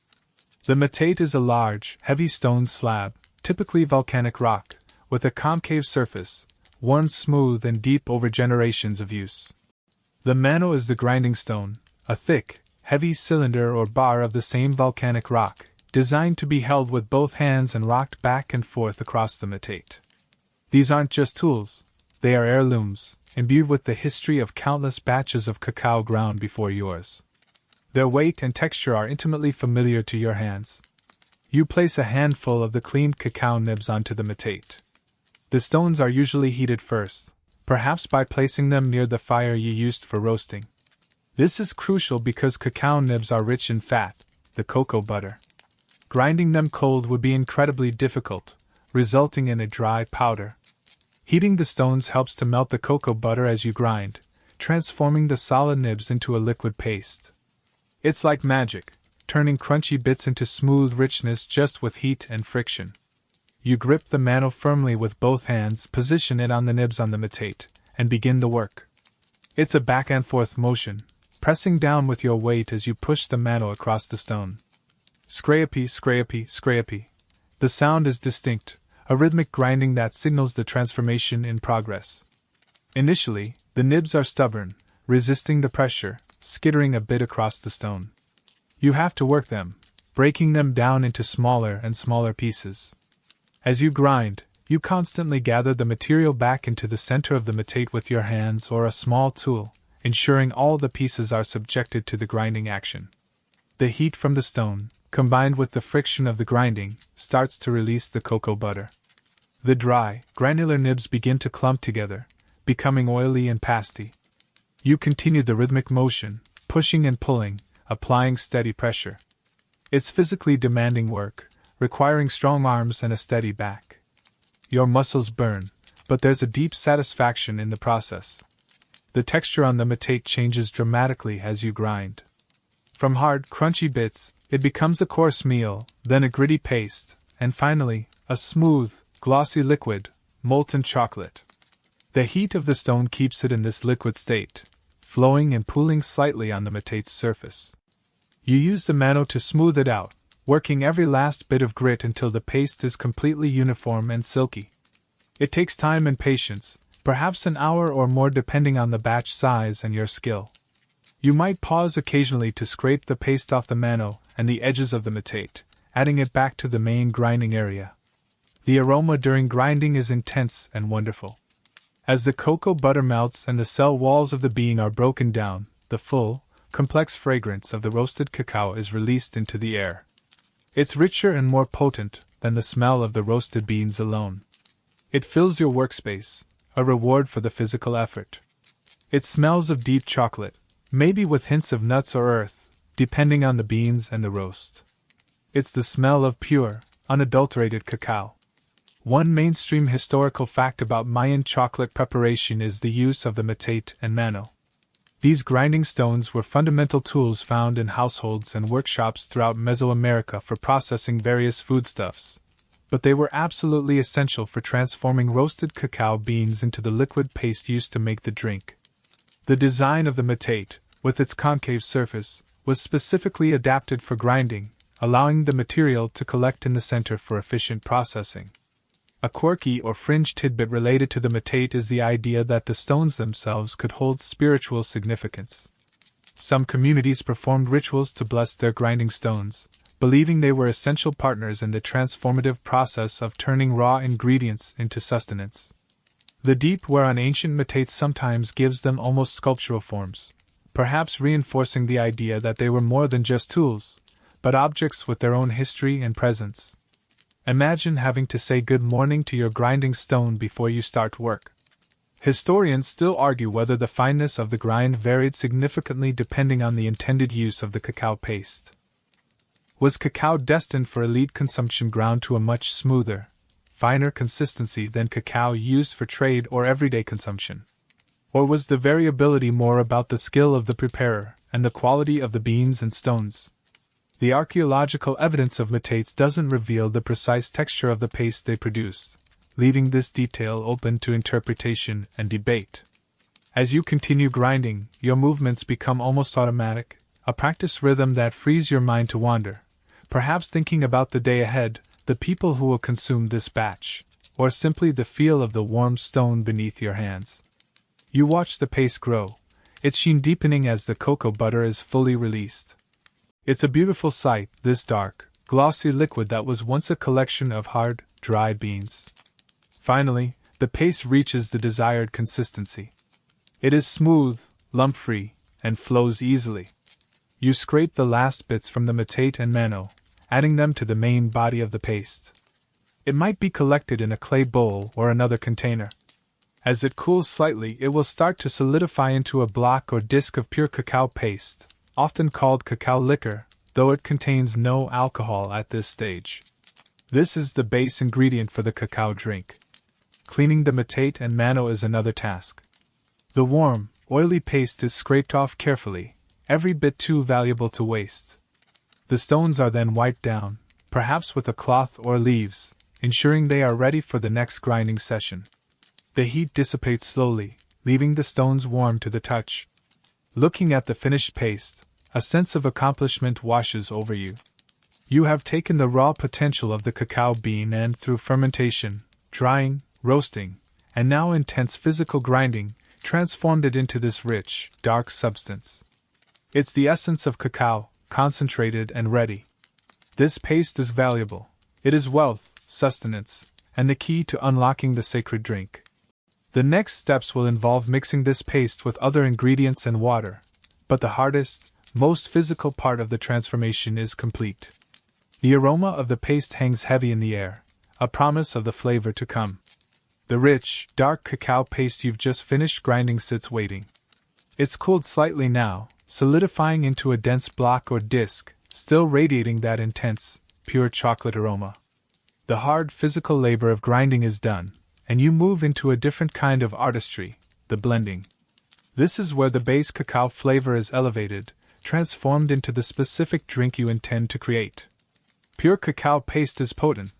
The matate is a large, heavy stone slab, typically volcanic rock, with a concave surface, worn smooth and deep over generations of use. The mano is the grinding stone, a thick, heavy cylinder or bar of the same volcanic rock, designed to be held with both hands and rocked back and forth across the matate. These aren't just tools, they are heirlooms, imbued with the history of countless batches of cacao ground before yours. Their weight and texture are intimately familiar to your hands. You place a handful of the cleaned cacao nibs onto the matate. The stones are usually heated first, perhaps by placing them near the fire you used for roasting. This is crucial because cacao nibs are rich in fat, the cocoa butter. Grinding them cold would be incredibly difficult, resulting in a dry powder. Heating the stones helps to melt the cocoa butter as you grind, transforming the solid nibs into a liquid paste. It's like magic, turning crunchy bits into smooth richness just with heat and friction. You grip the mano firmly with both hands, position it on the nibs on the matate, and begin the work. It's a back and forth motion, pressing down with your weight as you push the mano across the stone. Scrapey, scrapey, scrapey. The sound is distinct, a rhythmic grinding that signals the transformation in progress. Initially, the nibs are stubborn, resisting the pressure, skittering a bit across the stone. You have to work them, breaking them down into smaller and smaller pieces. As you grind, you constantly gather the material back into the center of the matate with your hands or a small tool, ensuring all the pieces are subjected to the grinding action. The heat from the stone, combined with the friction of the grinding, starts to release the cocoa butter. The dry, granular nibs begin to clump together, becoming oily and pasty. You continue the rhythmic motion, pushing and pulling, applying steady pressure. It's physically demanding work, requiring strong arms and a steady back. Your muscles burn, but there's a deep satisfaction in the process. The texture on the matate changes dramatically as you grind. From hard, crunchy bits, it becomes a coarse meal, then a gritty paste, and finally, a smooth, glossy liquid, molten chocolate. The heat of the stone keeps it in this liquid state, flowing and pooling slightly on the matate's surface. You use the mano to smooth it out, working every last bit of grit until the paste is completely uniform and silky. It takes time and patience, perhaps an hour or more depending on the batch size and your skill. You might pause occasionally to scrape the paste off the mano and the edges of the matate, adding it back to the main grinding area. The aroma during grinding is intense and wonderful. As the cocoa butter melts and the cell walls of the bean are broken down, the full, complex fragrance of the roasted cacao is released into the air. It's richer and more potent than the smell of the roasted beans alone. It fills your workspace, a reward for the physical effort. It smells of deep chocolate, maybe with hints of nuts or earth, depending on the beans and the roast. It's the smell of pure, unadulterated cacao. One mainstream historical fact about Mayan chocolate preparation is the use of the matate and mano. These grinding stones were fundamental tools found in households and workshops throughout Mesoamerica for processing various foodstuffs, but they were absolutely essential for transforming roasted cacao beans into the liquid paste used to make the drink. The design of the metate, with its concave surface, was specifically adapted for grinding, allowing the material to collect in the center for efficient processing. A quirky or fringe tidbit related to the metate is the idea that the stones themselves could hold spiritual significance. Some communities performed rituals to bless their grinding stones, believing they were essential partners in the transformative process of turning raw ingredients into sustenance. The deep wear on ancient metates sometimes gives them almost sculptural forms, perhaps reinforcing the idea that they were more than just tools, but objects with their own history and presence. Imagine having to say good morning to your grinding stone before you start work. Historians still argue whether the fineness of the grind varied significantly depending on the intended use of the cacao paste. Was cacao destined for elite consumption ground to a much smoother, finer consistency than cacao used for trade or everyday consumption? Or was the variability more about the skill of the preparer and the quality of the beans and stones? The archaeological evidence of metates doesn't reveal the precise texture of the paste they produced, leaving this detail open to interpretation and debate. As you continue grinding, your movements become almost automatic, a practice rhythm that frees your mind to wander, perhaps thinking about the day ahead, the people who will consume this batch, or simply the feel of the warm stone beneath your hands. You watch the paste grow, its sheen deepening as the cocoa butter is fully released. It's a beautiful sight, this dark, glossy liquid that was once a collection of hard, dry beans. Finally, the paste reaches the desired consistency. It is smooth, lump-free, and flows easily. You scrape the last bits from the metate and mano, adding them to the main body of the paste. It might be collected in a clay bowl or another container. As it cools slightly, it will start to solidify into a block or disc of pure cacao paste, often called cacao liquor, though it contains no alcohol at this stage. This is the base ingredient for the cacao drink. Cleaning the metate and mano is another task. The warm, oily paste is scraped off carefully, every bit too valuable to waste. The stones are then wiped down, perhaps with a cloth or leaves, ensuring they are ready for the next grinding session. The heat dissipates slowly, leaving the stones warm to the touch. Looking at the finished paste, a sense of accomplishment washes over you. You have taken the raw potential of the cacao bean and, through fermentation, drying, roasting, and now intense physical grinding, transformed it into this rich, dark substance. It's the essence of cacao, concentrated and ready. This paste is valuable. It is wealth, sustenance, and the key to unlocking the sacred drink. The next steps will involve mixing this paste with other ingredients and water, but the hardest, most physical part of the transformation is complete. The aroma of the paste hangs heavy in the air, a promise of the flavor to come. The rich, dark cacao paste you've just finished grinding sits waiting. It's cooled slightly now, solidifying into a dense block or disc, still radiating that intense, pure chocolate aroma. The hard physical labor of grinding is done, and you move into a different kind of artistry, the blending. This is where the base cacao flavor is elevated, transformed into the specific drink you intend to create. Pure cacao paste is potent,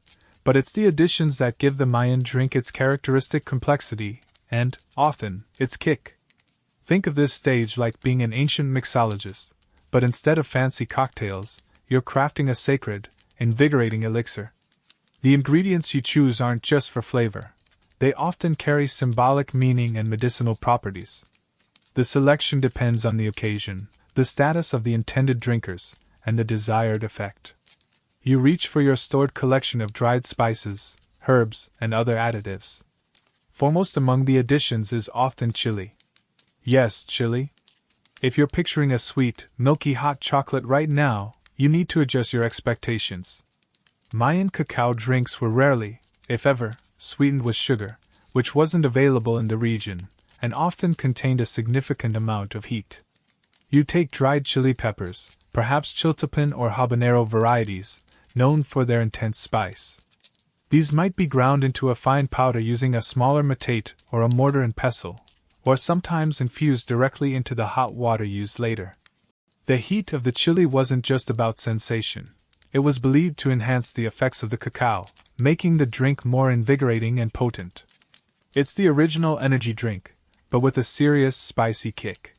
but it's the additions that give the Mayan drink its characteristic complexity, and, often, its kick. Think of this stage like being an ancient mixologist, but instead of fancy cocktails, you're crafting a sacred, invigorating elixir. The ingredients you choose aren't just for flavor. They often carry symbolic meaning and medicinal properties. The selection depends on the occasion, the status of the intended drinkers, and the desired effect. You reach for your stored collection of dried spices, herbs, and other additives. Foremost among the additions is often chili. Yes, chili. If you're picturing a sweet, milky hot chocolate right now, you need to adjust your expectations. Mayan cacao drinks were rarely, if ever, sweetened with sugar, which wasn't available in the region, and often contained a significant amount of heat. You take dried chili peppers, perhaps chiltepin or habanero varieties, known for their intense spice. These might be ground into a fine powder using a smaller metate or a mortar and pestle, or sometimes infused directly into the hot water used later. The heat of the chili wasn't just about sensation. It was believed to enhance the effects of the cacao, making the drink more invigorating and potent. It's the original energy drink, but with a serious spicy kick.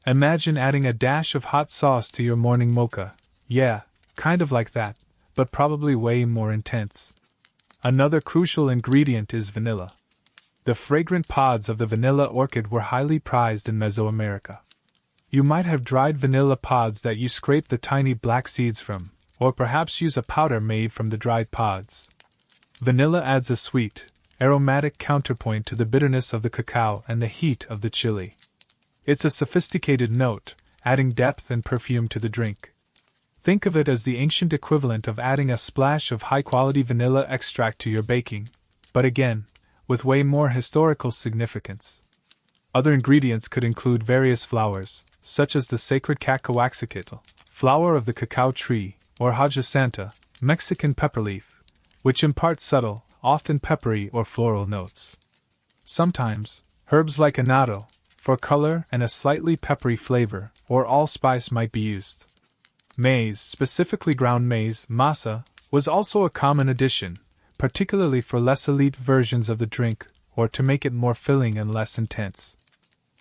Imagine adding a dash of hot sauce to your morning mocha. Yeah, kind of like that, but probably way more intense. Another crucial ingredient is vanilla. The fragrant pods of the vanilla orchid were highly prized in Mesoamerica. You might have dried vanilla pods that you scrape the tiny black seeds from, or perhaps use a powder made from the dried pods. Vanilla adds a sweet, aromatic counterpoint to the bitterness of the cacao and the heat of the chili. It's a sophisticated note, adding depth and perfume to the drink. Think of it as the ancient equivalent of adding a splash of high-quality vanilla extract to your baking, but again, with way more historical significance. Other ingredients could include various flowers, such as the sacred cacahuaxicatl, flower of the cacao tree, or Haja Santa, Mexican pepperleaf, which impart subtle, often peppery or floral notes. Sometimes, herbs like annatto, for color and a slightly peppery flavor, or allspice might be used. Maize, specifically ground maize, masa, was also a common addition, particularly for less elite versions of the drink, or to make it more filling and less intense.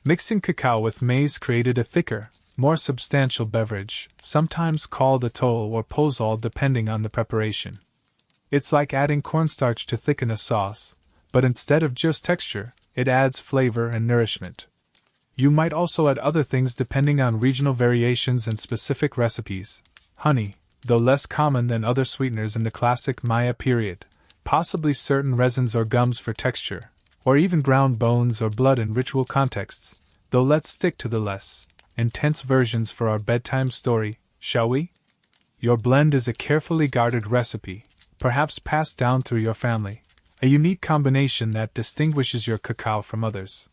Mixing cacao with maize created a thicker, more substantial beverage, sometimes called atole or pozole depending on the preparation. It's like adding cornstarch to thicken a sauce, but instead of just texture, it adds flavor and nourishment. You might also add other things depending on regional variations and specific recipes. Honey, though less common than other sweeteners in the classic Maya period, possibly certain resins or gums for texture, or even ground bones or blood in ritual contexts, though let's stick to the less intense versions for our bedtime story, shall we? Your blend is a carefully guarded recipe, perhaps passed down through your family, a unique combination that distinguishes your cacao from others.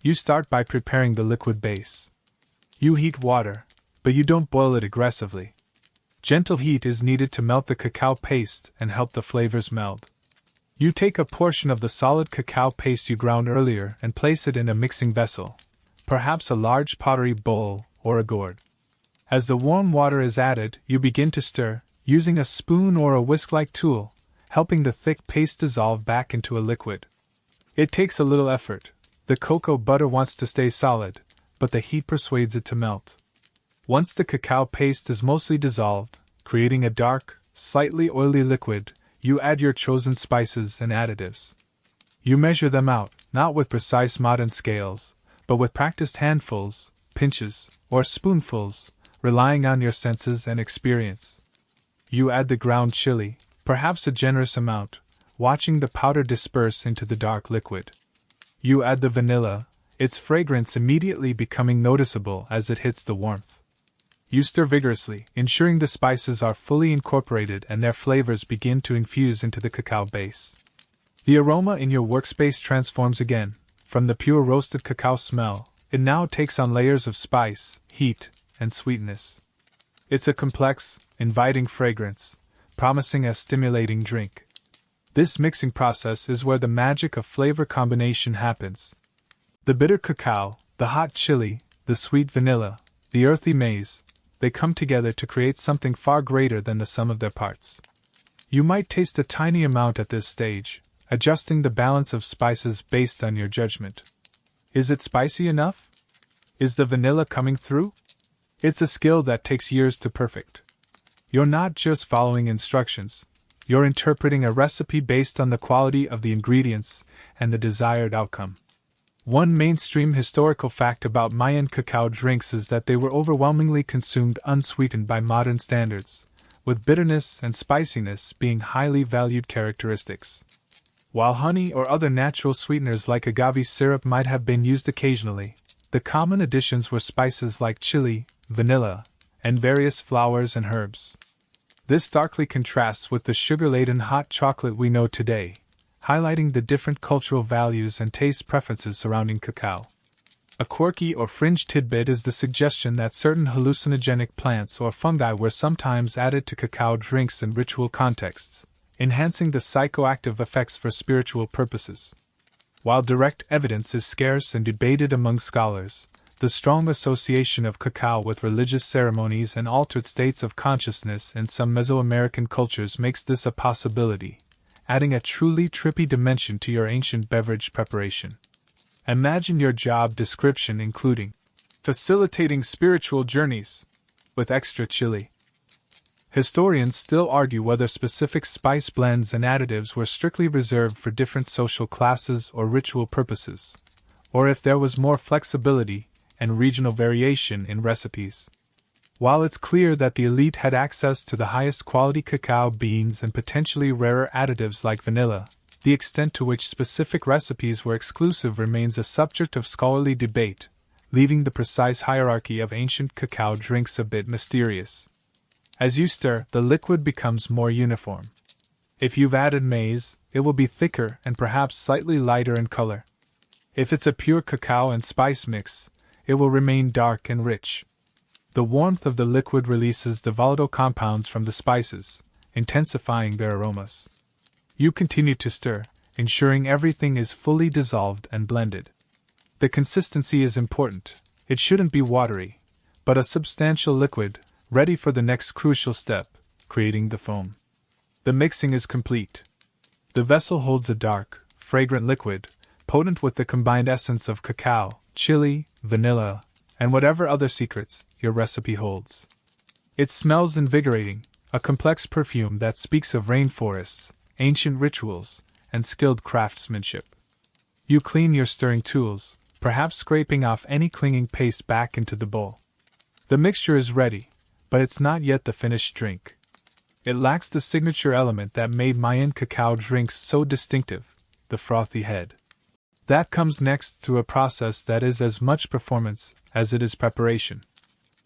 You start by preparing the liquid base. You heat water, but you don't boil it aggressively. Gentle heat is needed to melt the cacao paste and help the flavors meld. You take a portion of the solid cacao paste you ground earlier and place it in a mixing vessel, perhaps a large pottery bowl or a gourd. As the warm water is added, you begin to stir, using a spoon or a whisk-like tool, helping the thick paste dissolve back into a liquid. It takes a little effort. The cocoa butter wants to stay solid, but the heat persuades it to melt. Once the cacao paste is mostly dissolved, creating a dark, slightly oily liquid, you add your chosen spices and additives. You measure them out, not with precise modern scales, but with practiced handfuls, pinches, or spoonfuls, relying on your senses and experience. You add the ground chili, perhaps a generous amount, watching the powder disperse into the dark liquid. You add the vanilla, its fragrance immediately becoming noticeable as it hits the warmth. You stir vigorously, ensuring the spices are fully incorporated and their flavors begin to infuse into the cacao base. The aroma in your workspace transforms again. From the pure roasted cacao smell, it now takes on layers of spice, heat, and sweetness. It's a complex, inviting fragrance, promising a stimulating drink. This mixing process is where the magic of flavor combination happens. The bitter cacao, the hot chili, the sweet vanilla, the earthy maize, they come together to create something far greater than the sum of their parts. You might taste a tiny amount at this stage, adjusting the balance of spices based on your judgment. Is it spicy enough? Is the vanilla coming through? It's a skill that takes years to perfect. You're not just following instructions. You're interpreting a recipe based on the quality of the ingredients and the desired outcome. One mainstream historical fact about Mayan cacao drinks is that they were overwhelmingly consumed unsweetened by modern standards, with bitterness and spiciness being highly valued characteristics. While honey or other natural sweeteners like agave syrup might have been used occasionally, the common additions were spices like chili, vanilla, and various flowers and herbs. This starkly contrasts with the sugar-laden hot chocolate we know today, highlighting the different cultural values and taste preferences surrounding cacao. A quirky or fringe tidbit is the suggestion that certain hallucinogenic plants or fungi were sometimes added to cacao drinks in ritual contexts, enhancing the psychoactive effects for spiritual purposes. While direct evidence is scarce and debated among scholars, the strong association of cacao with religious ceremonies and altered states of consciousness in some Mesoamerican cultures makes this a possibility, adding a truly trippy dimension to your ancient beverage preparation. Imagine your job description including facilitating spiritual journeys with extra chili. Historians still argue whether specific spice blends and additives were strictly reserved for different social classes or ritual purposes, or if there was more flexibility and regional variation in recipes. While it's clear that the elite had access to the highest quality cacao beans and potentially rarer additives like vanilla, the extent to which specific recipes were exclusive remains a subject of scholarly debate, leaving the precise hierarchy of ancient cacao drinks a bit mysterious. As you stir, the liquid becomes more uniform. If you've added maize, it will be thicker and perhaps slightly lighter in color. If it's a pure cacao and spice mix, it will remain dark and rich. The warmth of the liquid releases the volatile compounds from the spices, intensifying their aromas. You continue to stir, ensuring everything is fully dissolved and blended. The consistency is important. It shouldn't be watery, but a substantial liquid, ready for the next crucial step, creating the foam. The mixing is complete. The vessel holds a dark, fragrant liquid, potent with the combined essence of cacao, chili, vanilla, and whatever other secrets your recipe holds. It smells invigorating, a complex perfume that speaks of rainforests, ancient rituals, and skilled craftsmanship. You clean your stirring tools, perhaps scraping off any clinging paste back into the bowl. The mixture is ready, but it's not yet the finished drink. It lacks the signature element that made Mayan cacao drinks so distinctive, the frothy head. That comes next through a process that is as much performance as it is preparation.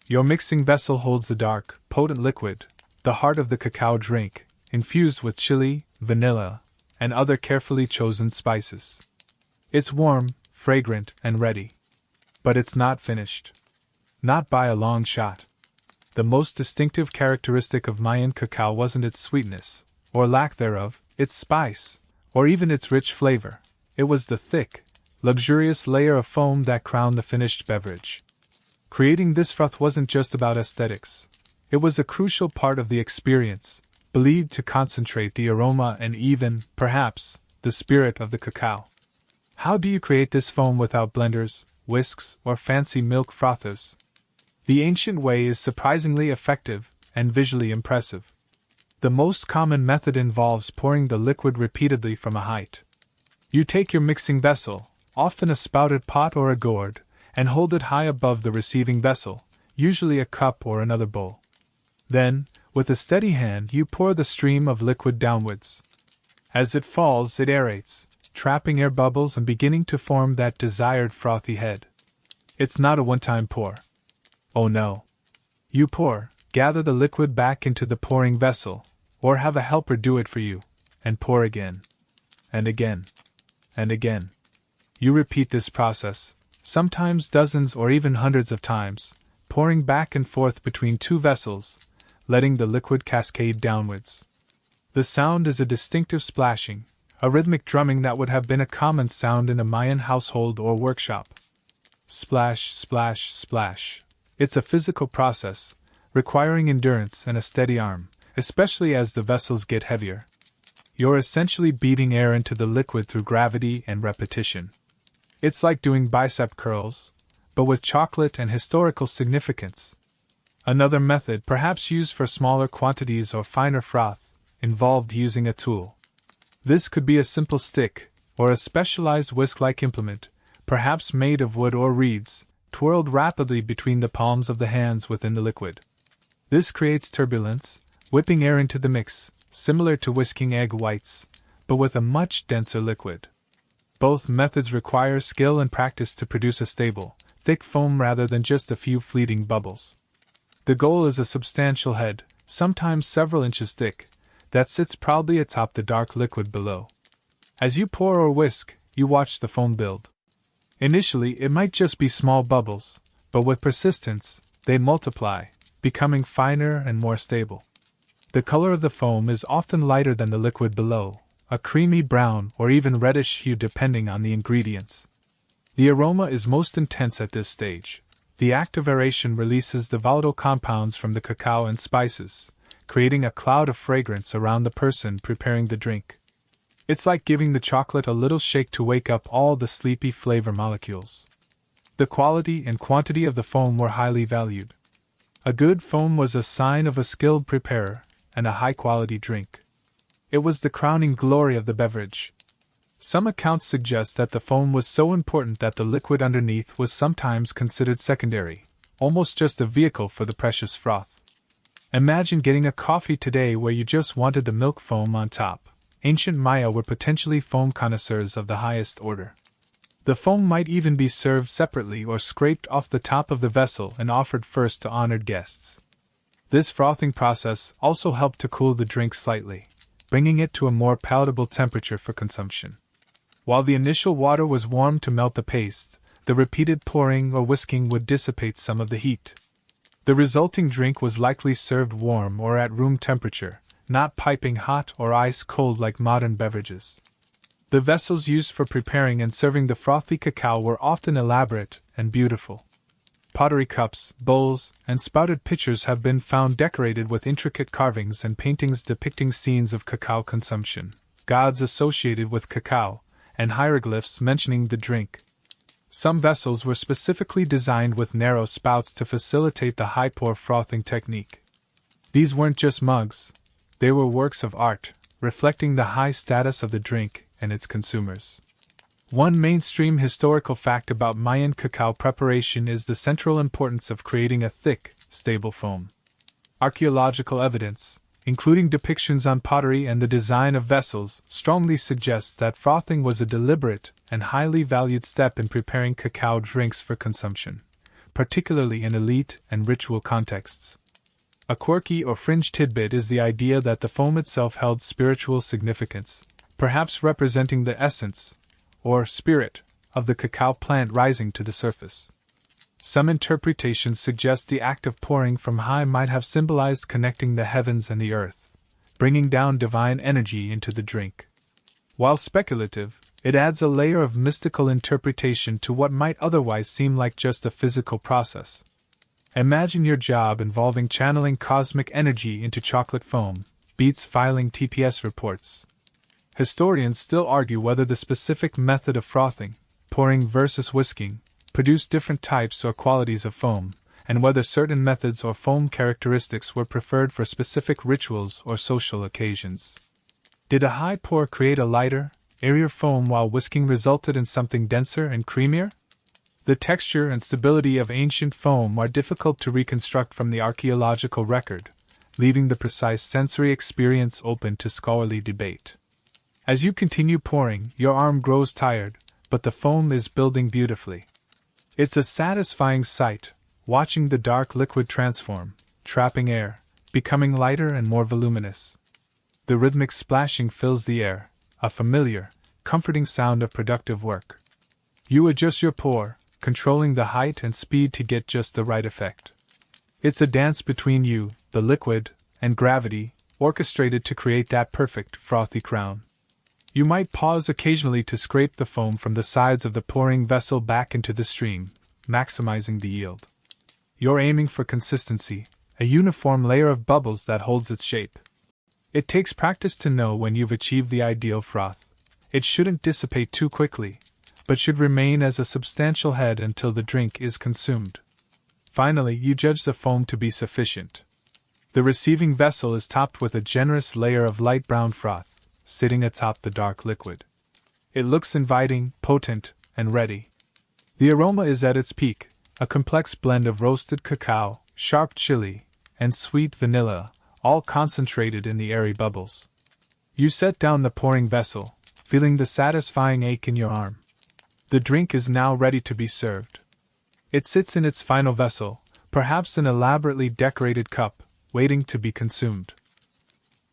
Your mixing vessel holds the dark, potent liquid, the heart of the cacao drink, infused with chili, vanilla, and other carefully chosen spices. It's warm, fragrant, and ready. But it's not finished. Not by a long shot. The most distinctive characteristic of Mayan cacao wasn't its sweetness, or lack thereof, its spice, or even its rich flavor. It was the thick, luxurious layer of foam that crowned the finished beverage. Creating this froth wasn't just about aesthetics. It was a crucial part of the experience, believed to concentrate the aroma and even, perhaps, the spirit of the cacao. How do you create this foam without blenders, whisks, or fancy milk frothers? The ancient way is surprisingly effective and visually impressive. The most common method involves pouring the liquid repeatedly from a height. You take your mixing vessel, often a spouted pot or a gourd, and hold it high above the receiving vessel, usually a cup or another bowl. Then, with a steady hand, you pour the stream of liquid downwards. As it falls, it aerates, trapping air bubbles and beginning to form that desired frothy head. It's not a one-time pour. Oh no. You pour, gather the liquid back into the pouring vessel, or have a helper do it for you, and pour again. And again. And again. You repeat this process, sometimes dozens or even hundreds of times, pouring back and forth between two vessels, letting the liquid cascade downwards. The sound is a distinctive splashing, a rhythmic drumming that would have been a common sound in a Mayan household or workshop. Splash, splash, splash. It's a physical process, requiring endurance and a steady arm, especially as the vessels get heavier. You're essentially beating air into the liquid through gravity and repetition. It's like doing bicep curls, but with chocolate and historical significance. Another method, perhaps used for smaller quantities or finer froth, involved using a tool. This could be a simple stick, or a specialized whisk-like implement, perhaps made of wood or reeds, twirled rapidly between the palms of the hands within the liquid. This creates turbulence, whipping air into the mix, similar to whisking egg whites, but with a much denser liquid. Both methods require skill and practice to produce a stable, thick foam rather than just a few fleeting bubbles. The goal is a substantial head, sometimes several inches thick, that sits proudly atop the dark liquid below. As you pour or whisk, you watch the foam build. Initially, it might just be small bubbles, but with persistence, they multiply, becoming finer and more stable. The color of the foam is often lighter than the liquid below, a creamy brown or even reddish hue depending on the ingredients. The aroma is most intense at this stage, The act of aeration releases the volatile compounds from the cacao and spices, creating a cloud of fragrance around the person preparing the drink. It's like giving the chocolate a little shake to wake up all the sleepy flavor molecules. The quality and quantity of the foam were highly valued. A good foam was a sign of a skilled preparer and a high-quality drink. It was the crowning glory of the beverage. Some accounts suggest that the foam was so important that the liquid underneath was sometimes considered secondary, almost just a vehicle for the precious froth. Imagine getting a coffee today where you just wanted the milk foam on top. Ancient Maya were potentially foam connoisseurs of the highest order. The foam might even be served separately or scraped off the top of the vessel and offered first to honored guests. This frothing process also helped to cool the drink slightly, bringing it to a more palatable temperature for consumption. While the initial water was warm to melt the paste, the repeated pouring or whisking would dissipate some of the heat. The resulting drink was likely served warm or at room temperature, not piping hot or ice cold like modern beverages. The vessels used for preparing and serving the frothy cacao were often elaborate and beautiful. Pottery cups, bowls, and spouted pitchers have been found decorated with intricate carvings and paintings depicting scenes of cacao consumption, gods associated with cacao, and hieroglyphs mentioning the drink. Some vessels were specifically designed with narrow spouts to facilitate the high-pour frothing technique. These weren't just mugs. They were works of art, reflecting the high status of the drink and its consumers. One mainstream historical fact about Mayan cacao preparation is the central importance of creating a thick, stable foam. Archaeological evidence, including depictions on pottery and the design of vessels, strongly suggests that frothing was a deliberate and highly valued step in preparing cacao drinks for consumption, particularly in elite and ritual contexts. A quirky or fringe tidbit is the idea that the foam itself held spiritual significance, perhaps representing the essence, or spirit, of the cacao plant rising to the surface. Some interpretations suggest the act of pouring from high might have symbolized connecting the heavens and the earth, bringing down divine energy into the drink. While speculative, it adds a layer of mystical interpretation to what might otherwise seem like just a physical process. Imagine your job involving channeling cosmic energy into chocolate foam, beats filing TPS reports. Historians still argue whether the specific method of frothing, pouring versus whisking, produced different types or qualities of foam, and whether certain methods or foam characteristics were preferred for specific rituals or social occasions. Did a high pour create a lighter, airier foam while whisking resulted in something denser and creamier? The texture and stability of ancient foam are difficult to reconstruct from the archaeological record, leaving the precise sensory experience open to scholarly debate. As you continue pouring, your arm grows tired, but the foam is building beautifully. It's a satisfying sight, watching the dark liquid transform, trapping air, becoming lighter and more voluminous. The rhythmic splashing fills the air, a familiar, comforting sound of productive work. You adjust your pour, controlling the height and speed to get just the right effect. It's a dance between you, the liquid, and gravity, orchestrated to create that perfect, frothy crown. You might pause occasionally to scrape the foam from the sides of the pouring vessel back into the stream, maximizing the yield. You're aiming for consistency, a uniform layer of bubbles that holds its shape. It takes practice to know when you've achieved the ideal froth. It shouldn't dissipate too quickly, but should remain as a substantial head until the drink is consumed. Finally, you judge the foam to be sufficient. The receiving vessel is topped with a generous layer of light brown froth, sitting atop the dark liquid. It looks inviting, potent, and ready. The aroma is at its peak, a complex blend of roasted cacao, sharp chili, and sweet vanilla, all concentrated in the airy bubbles. You set down the pouring vessel, feeling the satisfying ache in your arm. The drink is now ready to be served. It sits in its final vessel, perhaps an elaborately decorated cup, waiting to be consumed.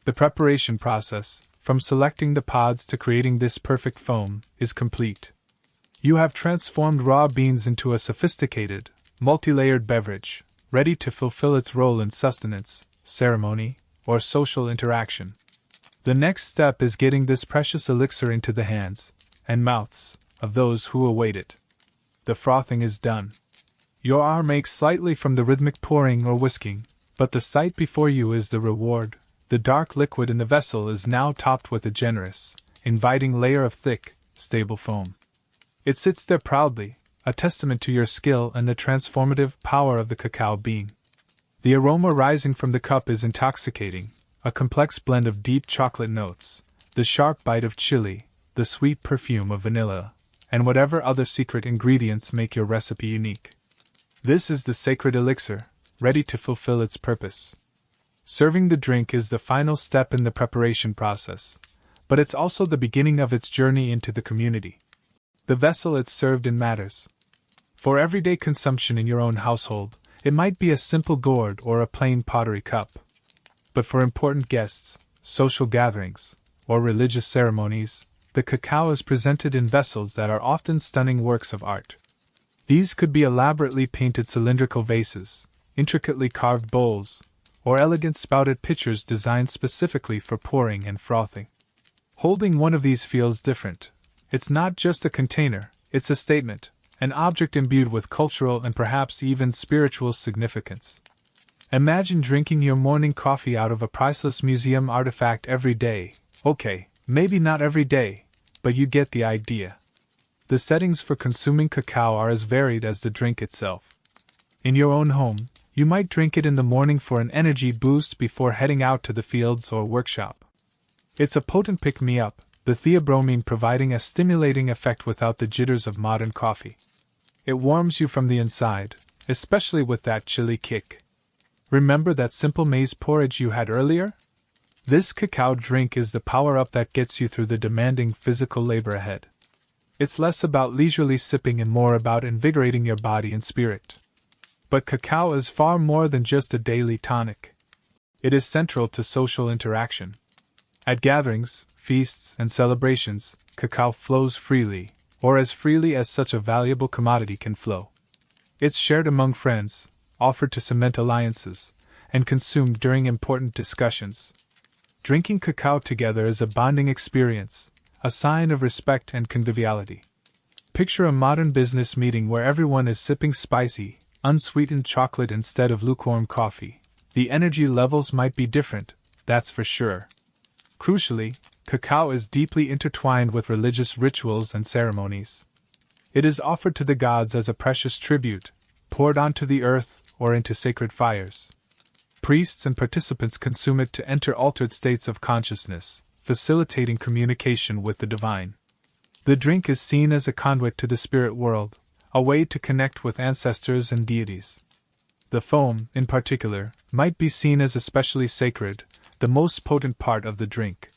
The preparation process, from selecting the pods to creating this perfect foam, is complete. You have transformed raw beans into a sophisticated, multi-layered beverage, ready to fulfill its role in sustenance, ceremony, or social interaction. The next step is getting this precious elixir into the hands and mouths of those who await it. The frothing is done. Your arm aches slightly from the rhythmic pouring or whisking, but the sight before you is the reward. The dark liquid in the vessel is now topped with a generous, inviting layer of thick, stable foam. It sits there proudly, a testament to your skill and the transformative power of the cacao bean. The aroma rising from the cup is intoxicating, a complex blend of deep chocolate notes, the sharp bite of chili, the sweet perfume of vanilla, and whatever other secret ingredients make your recipe unique. This is the sacred elixir, ready to fulfill its purpose. Serving the drink is the final step in the preparation process, but it's also the beginning of its journey into the community. The vessel it's served in matters. For everyday consumption in your own household, it might be a simple gourd or a plain pottery cup. But for important guests, social gatherings, or religious ceremonies, the cacao is presented in vessels that are often stunning works of art. These could be elaborately painted cylindrical vases, intricately carved bowls, or elegant spouted pitchers designed specifically for pouring and frothing. Holding one of these feels different. It's not just a container, it's a statement, an object imbued with cultural and perhaps even spiritual significance. Imagine drinking your morning coffee out of a priceless museum artifact every day. Okay, maybe not every day, but you get the idea. The settings for consuming cacao are as varied as the drink itself. In your own home, you might drink it in the morning for an energy boost before heading out to the fields or workshop. It's a potent pick-me-up, the theobromine providing a stimulating effect without the jitters of modern coffee. It warms you from the inside, especially with that chili kick. Remember that simple maize porridge you had earlier? This cacao drink is the power-up that gets you through the demanding physical labor ahead. It's less about leisurely sipping and more about invigorating your body and spirit. But cacao is far more than just a daily tonic. It is central to social interaction. At gatherings, feasts, and celebrations, cacao flows freely, or as freely as such a valuable commodity can flow. It's shared among friends, offered to cement alliances, and consumed during important discussions. Drinking cacao together is a bonding experience, a sign of respect and conviviality. Picture a modern business meeting where everyone is sipping spicy, unsweetened chocolate instead of lukewarm coffee. The energy levels might be different, that's for sure. Crucially, cacao is deeply intertwined with religious rituals and ceremonies. It is offered to the gods as a precious tribute, poured onto the earth or into sacred fires. Priests and participants consume it to enter altered states of consciousness, facilitating communication with the divine. The drink is seen as a conduit to the spirit world, a way to connect with ancestors and deities. The foam, in particular, might be seen as especially sacred, the most potent part of the drink.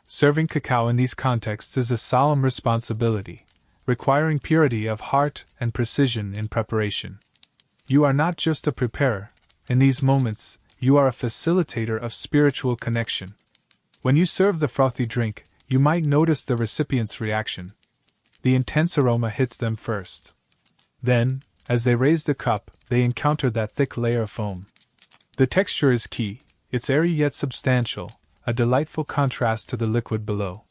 Serving cacao in these contexts is a solemn responsibility, requiring purity of heart and precision in preparation. You are not just a preparer. In these moments, you are a facilitator of spiritual connection. When you serve the frothy drink, you might notice the recipient's reaction. The intense aroma hits them first. Then, as they raise the cup, they encounter that thick layer of foam. The texture is key, it's airy yet substantial, a delightful contrast to the liquid below.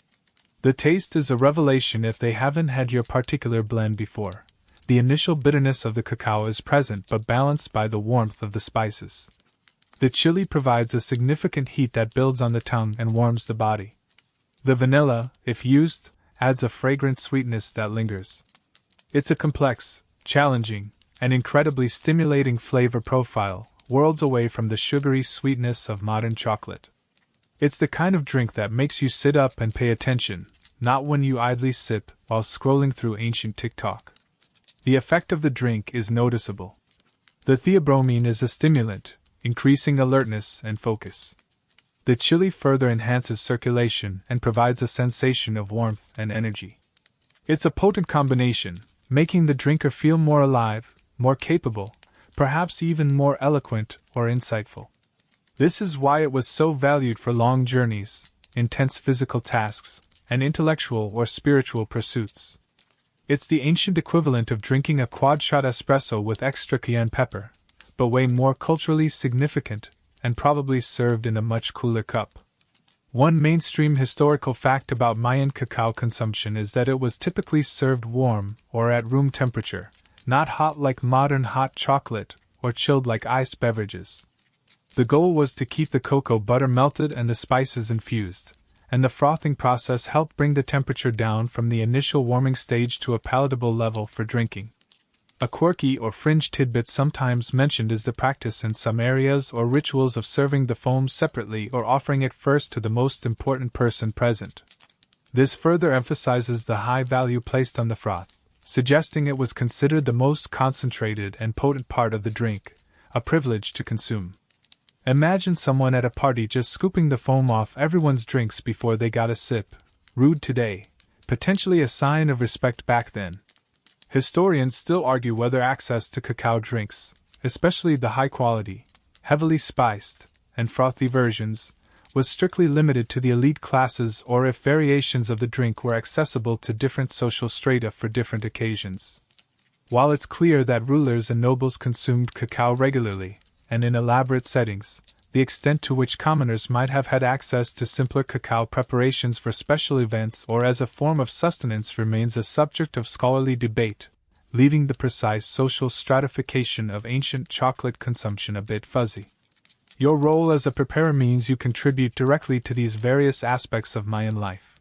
The taste is a revelation if they haven't had your particular blend before. The initial bitterness of the cacao is present but balanced by the warmth of the spices. The chili provides a significant heat that builds on the tongue and warms the body. The vanilla, if used, adds a fragrant sweetness that lingers. It's a complex, challenging, and incredibly stimulating flavor profile, worlds away from the sugary sweetness of modern chocolate. It's the kind of drink that makes you sit up and pay attention, not when you idly sip while scrolling through ancient TikTok. The effect of the drink is noticeable. The theobromine is a stimulant, increasing alertness and focus. The chili further enhances circulation and provides a sensation of warmth and energy. It's a potent combination, making the drinker feel more alive, more capable, perhaps even more eloquent or insightful. This is why it was so valued for long journeys, intense physical tasks, and intellectual or spiritual pursuits. It's the ancient equivalent of drinking a quad-shot espresso with extra cayenne pepper, but way more culturally significant, and probably served in a much cooler cup. One mainstream historical fact about Mayan cacao consumption is that it was typically served warm or at room temperature, not hot like modern hot chocolate, or chilled like iced beverages. The goal was to keep the cocoa butter melted and the spices infused, and the frothing process helped bring the temperature down from the initial warming stage to a palatable level for drinking. A quirky or fringe tidbit sometimes mentioned is the practice in some areas or rituals of serving the foam separately or offering it first to the most important person present. This further emphasizes the high value placed on the froth, suggesting it was considered the most concentrated and potent part of the drink, a privilege to consume. Imagine someone at a party just scooping the foam off everyone's drinks before they got a sip. Rude today, potentially a sign of respect back then. Historians still argue whether access to cacao drinks, especially the high-quality, heavily spiced, and frothy versions, was strictly limited to the elite classes or if variations of the drink were accessible to different social strata for different occasions. While it's clear that rulers and nobles consumed cacao regularly, and in elaborate settings, the extent to which commoners might have had access to simpler cacao preparations for special events or as a form of sustenance remains a subject of scholarly debate, leaving the precise social stratification of ancient chocolate consumption a bit fuzzy. Your role as a preparer means you contribute directly to these various aspects of Mayan life.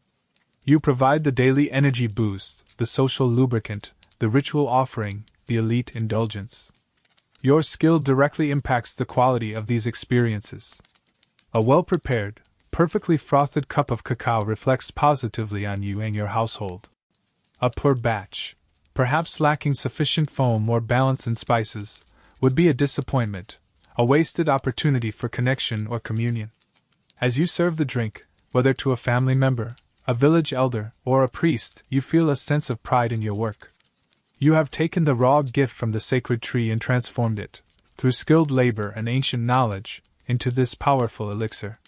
You provide the daily energy boost, the social lubricant, the ritual offering, the elite indulgence. Your skill directly impacts the quality of these experiences. A well-prepared, perfectly frothed cup of cacao reflects positively on you and your household. A poor batch, perhaps lacking sufficient foam or balance in spices, would be a disappointment, a wasted opportunity for connection or communion. As you serve the drink, whether to a family member, a village elder, or a priest, you feel a sense of pride in your work. You have taken the raw gift from the sacred tree and transformed it, through skilled labor and ancient knowledge, into this powerful elixir.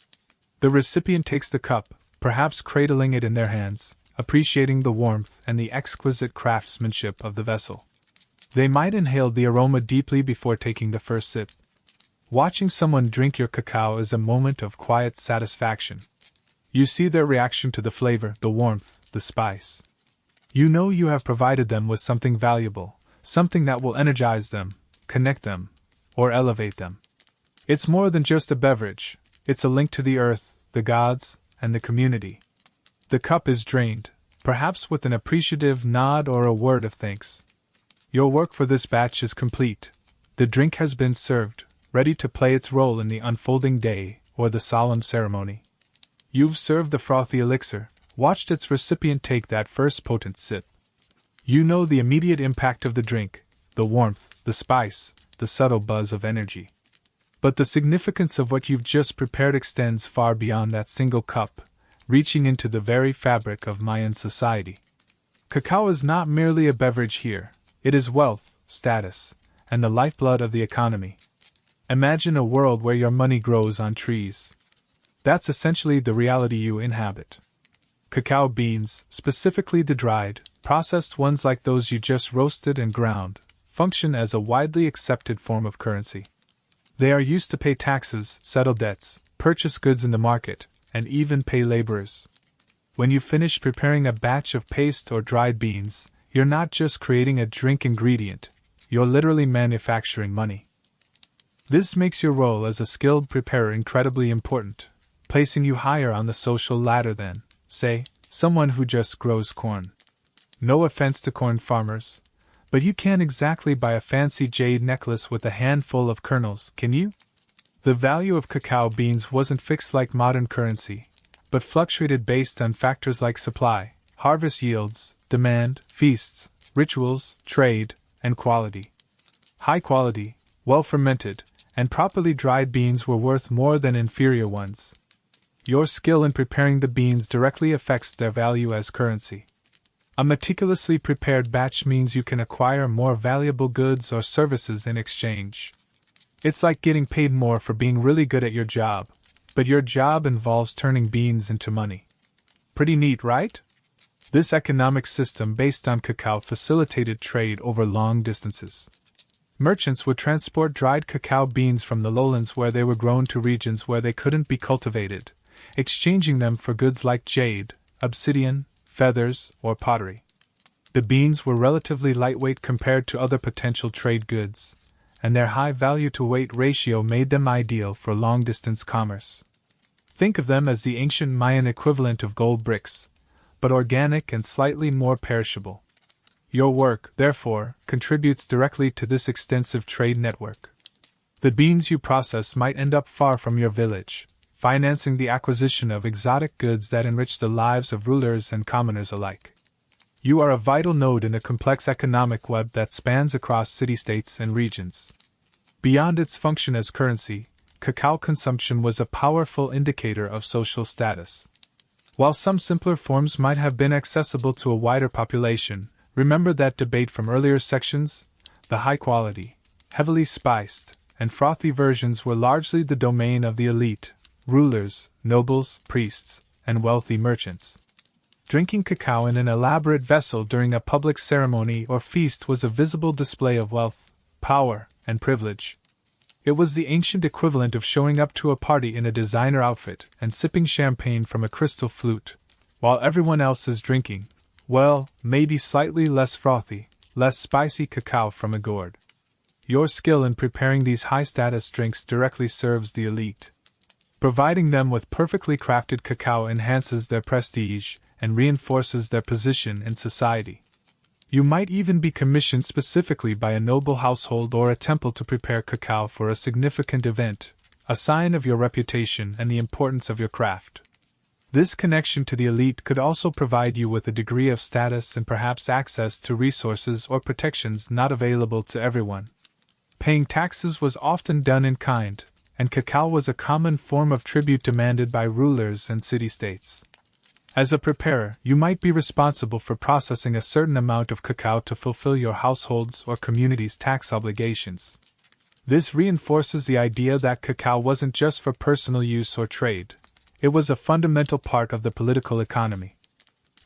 The recipient takes the cup, perhaps cradling it in their hands, appreciating the warmth and the exquisite craftsmanship of the vessel. They might inhale the aroma deeply before taking the first sip. Watching someone drink your cacao is a moment of quiet satisfaction. You see their reaction to the flavor, the warmth, the spice. You know you have provided them with something valuable, something that will energize them, connect them, or elevate them. It's more than just a beverage, it's a link to the earth, the gods, and the community. The cup is drained, perhaps with an appreciative nod or a word of thanks. Your work for this batch is complete. The drink has been served, ready to play its role in the unfolding day or the solemn ceremony. You've served the frothy elixir, watched its recipient take that first potent sip. You know the immediate impact of the drink, the warmth, the spice, the subtle buzz of energy. But the significance of what you've just prepared extends far beyond that single cup, reaching into the very fabric of Mayan society. Cacao is not merely a beverage here, it is wealth, status, and the lifeblood of the economy. Imagine a world where your money grows on trees. That's essentially the reality you inhabit. Cacao beans, specifically the dried, processed ones like those you just roasted and ground, function as a widely accepted form of currency. They are used to pay taxes, settle debts, purchase goods in the market, and even pay laborers. When you finish preparing a batch of paste or dried beans, you're not just creating a drink ingredient, you're literally manufacturing money. This makes your role as a skilled preparer incredibly important, placing you higher on the social ladder than, say, someone who just grows corn. No offense to corn farmers, but you can't exactly buy a fancy jade necklace with a handful of kernels, can you? The value of cacao beans wasn't fixed like modern currency, but fluctuated based on factors like supply, harvest yields, demand, feasts, rituals, trade, and quality. High quality, well fermented, and properly dried beans were worth more than inferior ones. Your skill in preparing the beans directly affects their value as currency. A meticulously prepared batch means you can acquire more valuable goods or services in exchange. It's like getting paid more for being really good at your job, but your job involves turning beans into money. Pretty neat, right? This economic system based on cacao facilitated trade over long distances. Merchants would transport dried cacao beans from the lowlands where they were grown to regions where they couldn't be cultivated, exchanging them for goods like jade, obsidian, feathers, or pottery. The beans were relatively lightweight compared to other potential trade goods, and their high value-to-weight ratio made them ideal for long-distance commerce. Think of them as the ancient Mayan equivalent of gold bricks, but organic and slightly more perishable. Your work, therefore, contributes directly to this extensive trade network. The beans you process might end up far from your village, financing the acquisition of exotic goods that enrich the lives of rulers and commoners alike. You are a vital node in a complex economic web that spans across city-states and regions. Beyond its function as currency, cacao consumption was a powerful indicator of social status. While some simpler forms might have been accessible to a wider population, remember that debate from earlier sections? The high-quality, heavily spiced, and frothy versions were largely the domain of the elite, rulers, nobles, priests, and wealthy merchants. Drinking cacao in an elaborate vessel during a public ceremony or feast was a visible display of wealth, power, and privilege. It was the ancient equivalent of showing up to a party in a designer outfit and sipping champagne from a crystal flute, while everyone else is drinking, well, maybe slightly less frothy, less spicy cacao from a gourd. Your skill in preparing these high-status drinks directly serves the elite. Providing them with perfectly crafted cacao enhances their prestige and reinforces their position in society. You might even be commissioned specifically by a noble household or a temple to prepare cacao for a significant event, a sign of your reputation and the importance of your craft. This connection to the elite could also provide you with a degree of status and perhaps access to resources or protections not available to everyone. Paying taxes was often done in kind, and cacao was a common form of tribute demanded by rulers and city-states. As a preparer, you might be responsible for processing a certain amount of cacao to fulfill your household's or community's tax obligations. This reinforces the idea that cacao wasn't just for personal use or trade. It was a fundamental part of the political economy.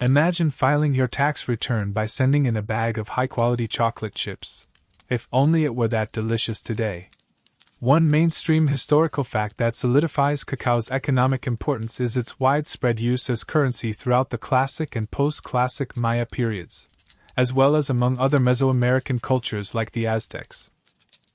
Imagine filing your tax return by sending in a bag of high-quality chocolate chips. If only it were that delicious today. One mainstream historical fact that solidifies cacao's economic importance is its widespread use as currency throughout the classic and post-classic Maya periods, as well as among other Mesoamerican cultures like the Aztecs.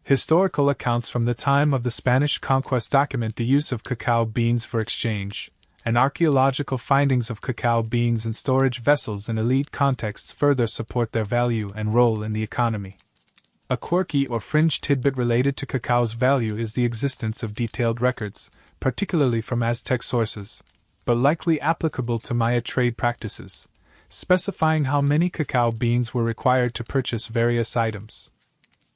Historical accounts from the time of the Spanish conquest document the use of cacao beans for exchange, and archaeological findings of cacao beans in storage vessels in elite contexts further support their value and role in the economy. A quirky or fringe tidbit related to cacao's value is the existence of detailed records, particularly from Aztec sources, but likely applicable to Maya trade practices, specifying how many cacao beans were required to purchase various items.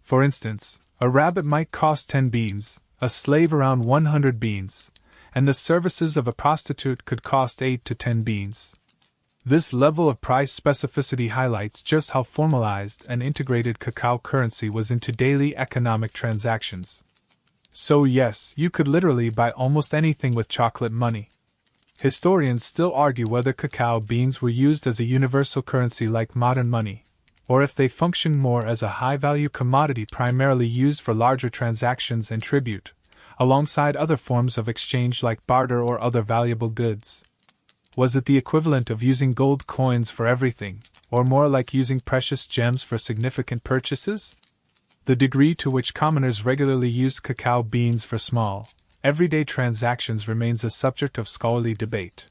For instance, a rabbit might cost 10 beans, a slave around 100 beans, and the services of a prostitute could cost 8 to 10 beans. This level of price specificity highlights just how formalized and integrated cacao currency was into daily economic transactions. So yes, you could literally buy almost anything with chocolate money. Historians still argue whether cacao beans were used as a universal currency like modern money, or if they functioned more as a high-value commodity primarily used for larger transactions and tribute, alongside other forms of exchange like barter or other valuable goods. Was it the equivalent of using gold coins for everything, or more like using precious gems for significant purchases? The degree to which commoners regularly used cacao beans for small, everyday transactions remains a subject of scholarly debate.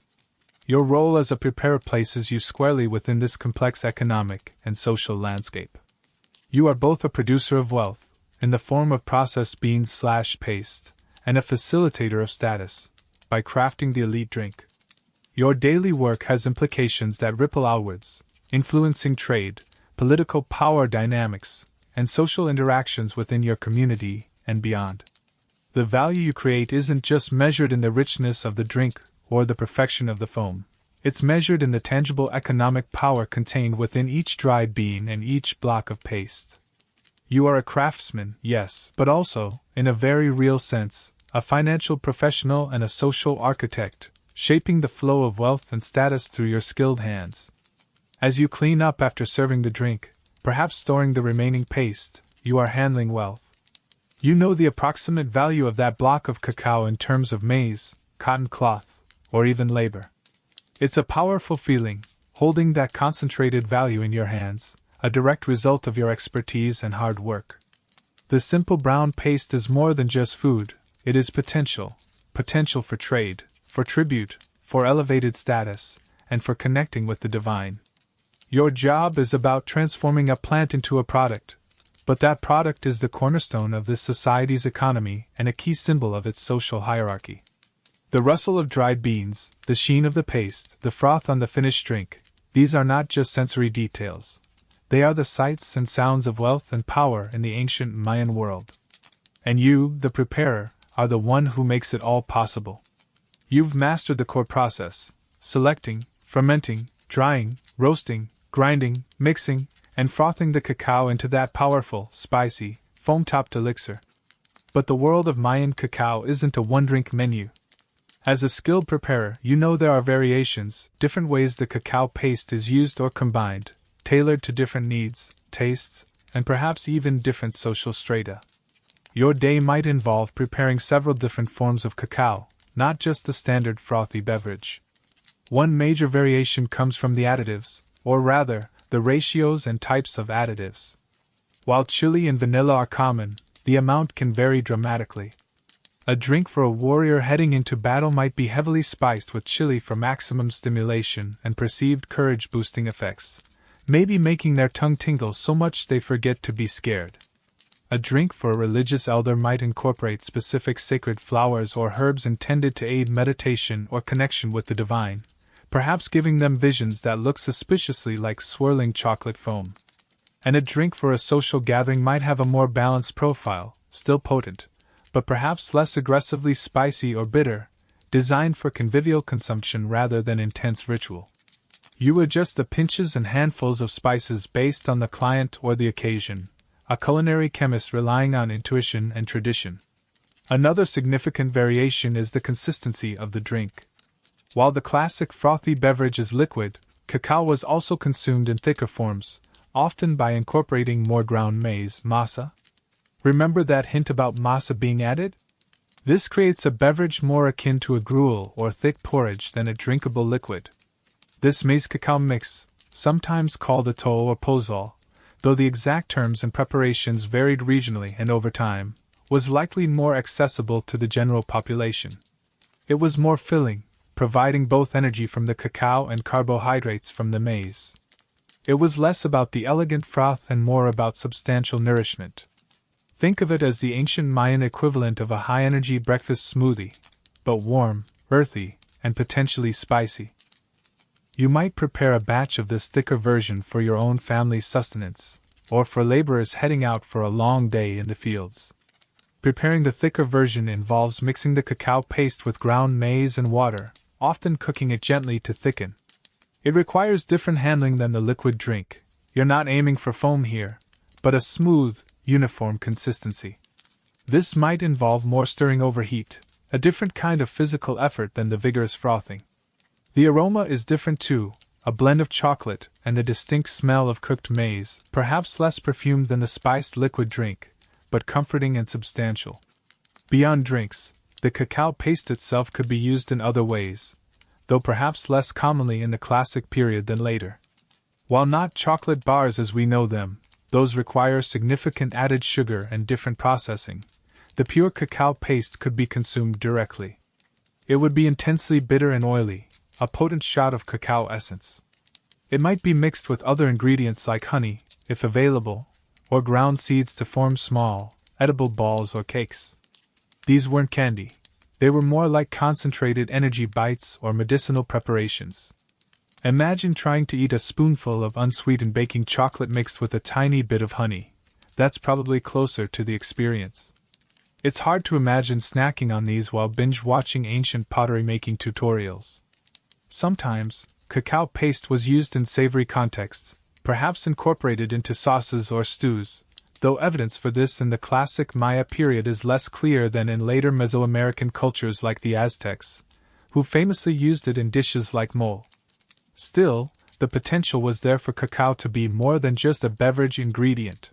Your role as a preparer places you squarely within this complex economic and social landscape. You are both a producer of wealth, in the form of processed beans/paste, and a facilitator of status, by crafting the elite drink. Your daily work has implications that ripple outwards, influencing trade, political power dynamics, and social interactions within your community and beyond. The value you create isn't just measured in the richness of the drink or the perfection of the foam. It's measured in the tangible economic power contained within each dried bean and each block of paste. You are a craftsman, yes, but also, in a very real sense, a financial professional and a social architect, shaping the flow of wealth and status through your skilled hands. As you clean up after serving the drink, perhaps storing the remaining paste, you are handling wealth. You know the approximate value of that block of cacao in terms of maize, cotton cloth, or even labor. It's a powerful feeling, holding that concentrated value in your hands, a direct result of your expertise and hard work. The simple brown paste is more than just food, it is potential for trade, for tribute, for elevated status, and for connecting with the divine. Your job is about transforming a plant into a product, but that product is the cornerstone of this society's economy and a key symbol of its social hierarchy. The rustle of dried beans, the sheen of the paste, the froth on the finished drink, these are not just sensory details. They are the sights and sounds of wealth and power in the ancient Mayan world. And you, the preparer, are the one who makes it all possible. You've mastered the core process: selecting, fermenting, drying, roasting, grinding, mixing, and frothing the cacao into that powerful, spicy, foam-topped elixir. But the world of Mayan cacao isn't a one-drink menu. As a skilled preparer, you know there are variations, different ways the cacao paste is used or combined, tailored to different needs, tastes, and perhaps even different social strata. Your day might involve preparing several different forms of cacao, not just the standard frothy beverage. One major variation comes from the additives, or rather, the ratios and types of additives. While chili and vanilla are common, the amount can vary dramatically. A drink for a warrior heading into battle might be heavily spiced with chili for maximum stimulation and perceived courage-boosting effects, maybe making their tongue tingle so much they forget to be scared. A drink for a religious elder might incorporate specific sacred flowers or herbs intended to aid meditation or connection with the divine, perhaps giving them visions that look suspiciously like swirling chocolate foam. And a drink for a social gathering might have a more balanced profile, still potent, but perhaps less aggressively spicy or bitter, designed for convivial consumption rather than intense ritual. You adjust the pinches and handfuls of spices based on the client or the occasion, a culinary chemist relying on intuition and tradition. Another significant variation is the consistency of the drink. While the classic frothy beverage is liquid, cacao was also consumed in thicker forms, often by incorporating more ground maize, masa. Remember that hint about masa being added? This creates a beverage more akin to a gruel or thick porridge than a drinkable liquid. This maize-cacao mix, sometimes called atol or pozol, though the exact terms and preparations varied regionally and over time, was likely more accessible to the general population. It was more filling, providing both energy from the cacao and carbohydrates from the maize. It was less about the elegant froth and more about substantial nourishment. Think of it as the ancient Mayan equivalent of a high-energy breakfast smoothie, but warm, earthy, and potentially spicy. You might prepare a batch of this thicker version for your own family's sustenance, or for laborers heading out for a long day in the fields. Preparing the thicker version involves mixing the cacao paste with ground maize and water, often cooking it gently to thicken. It requires different handling than the liquid drink. You're not aiming for foam here, but a smooth, uniform consistency. This might involve more stirring over heat, a different kind of physical effort than the vigorous frothing. The aroma is different too, a blend of chocolate and the distinct smell of cooked maize, perhaps less perfumed than the spiced liquid drink, but comforting and substantial. Beyond drinks, the cacao paste itself could be used in other ways, though perhaps less commonly in the classic period than later. While not chocolate bars as we know them, those require significant added sugar and different processing, the pure cacao paste could be consumed directly. It would be intensely bitter and oily, a potent shot of cacao essence. It might be mixed with other ingredients like honey, if available, or ground seeds to form small, edible balls or cakes. These weren't candy. They were more like concentrated energy bites or medicinal preparations. Imagine trying to eat a spoonful of unsweetened baking chocolate mixed with a tiny bit of honey. That's probably closer to the experience. It's hard to imagine snacking on these while binge-watching ancient pottery-making tutorials. Sometimes, cacao paste was used in savory contexts, perhaps incorporated into sauces or stews, though evidence for this in the classic Maya period is less clear than in later Mesoamerican cultures like the Aztecs, who famously used it in dishes like mole. Still, the potential was there for cacao to be more than just a beverage ingredient.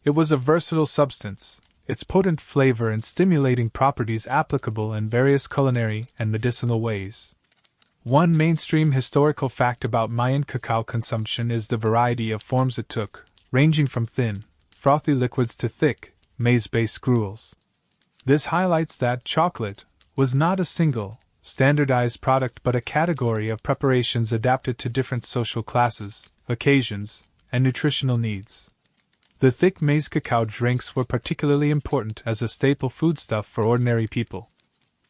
It was a versatile substance, its potent flavor and stimulating properties applicable in various culinary and medicinal ways. One mainstream historical fact about Mayan cacao consumption is the variety of forms it took, ranging from thin, frothy liquids to thick, maize-based gruels. This highlights that chocolate was not a single, standardized product but a category of preparations adapted to different social classes, occasions, and nutritional needs. The thick maize cacao drinks were particularly important as a staple foodstuff for ordinary people.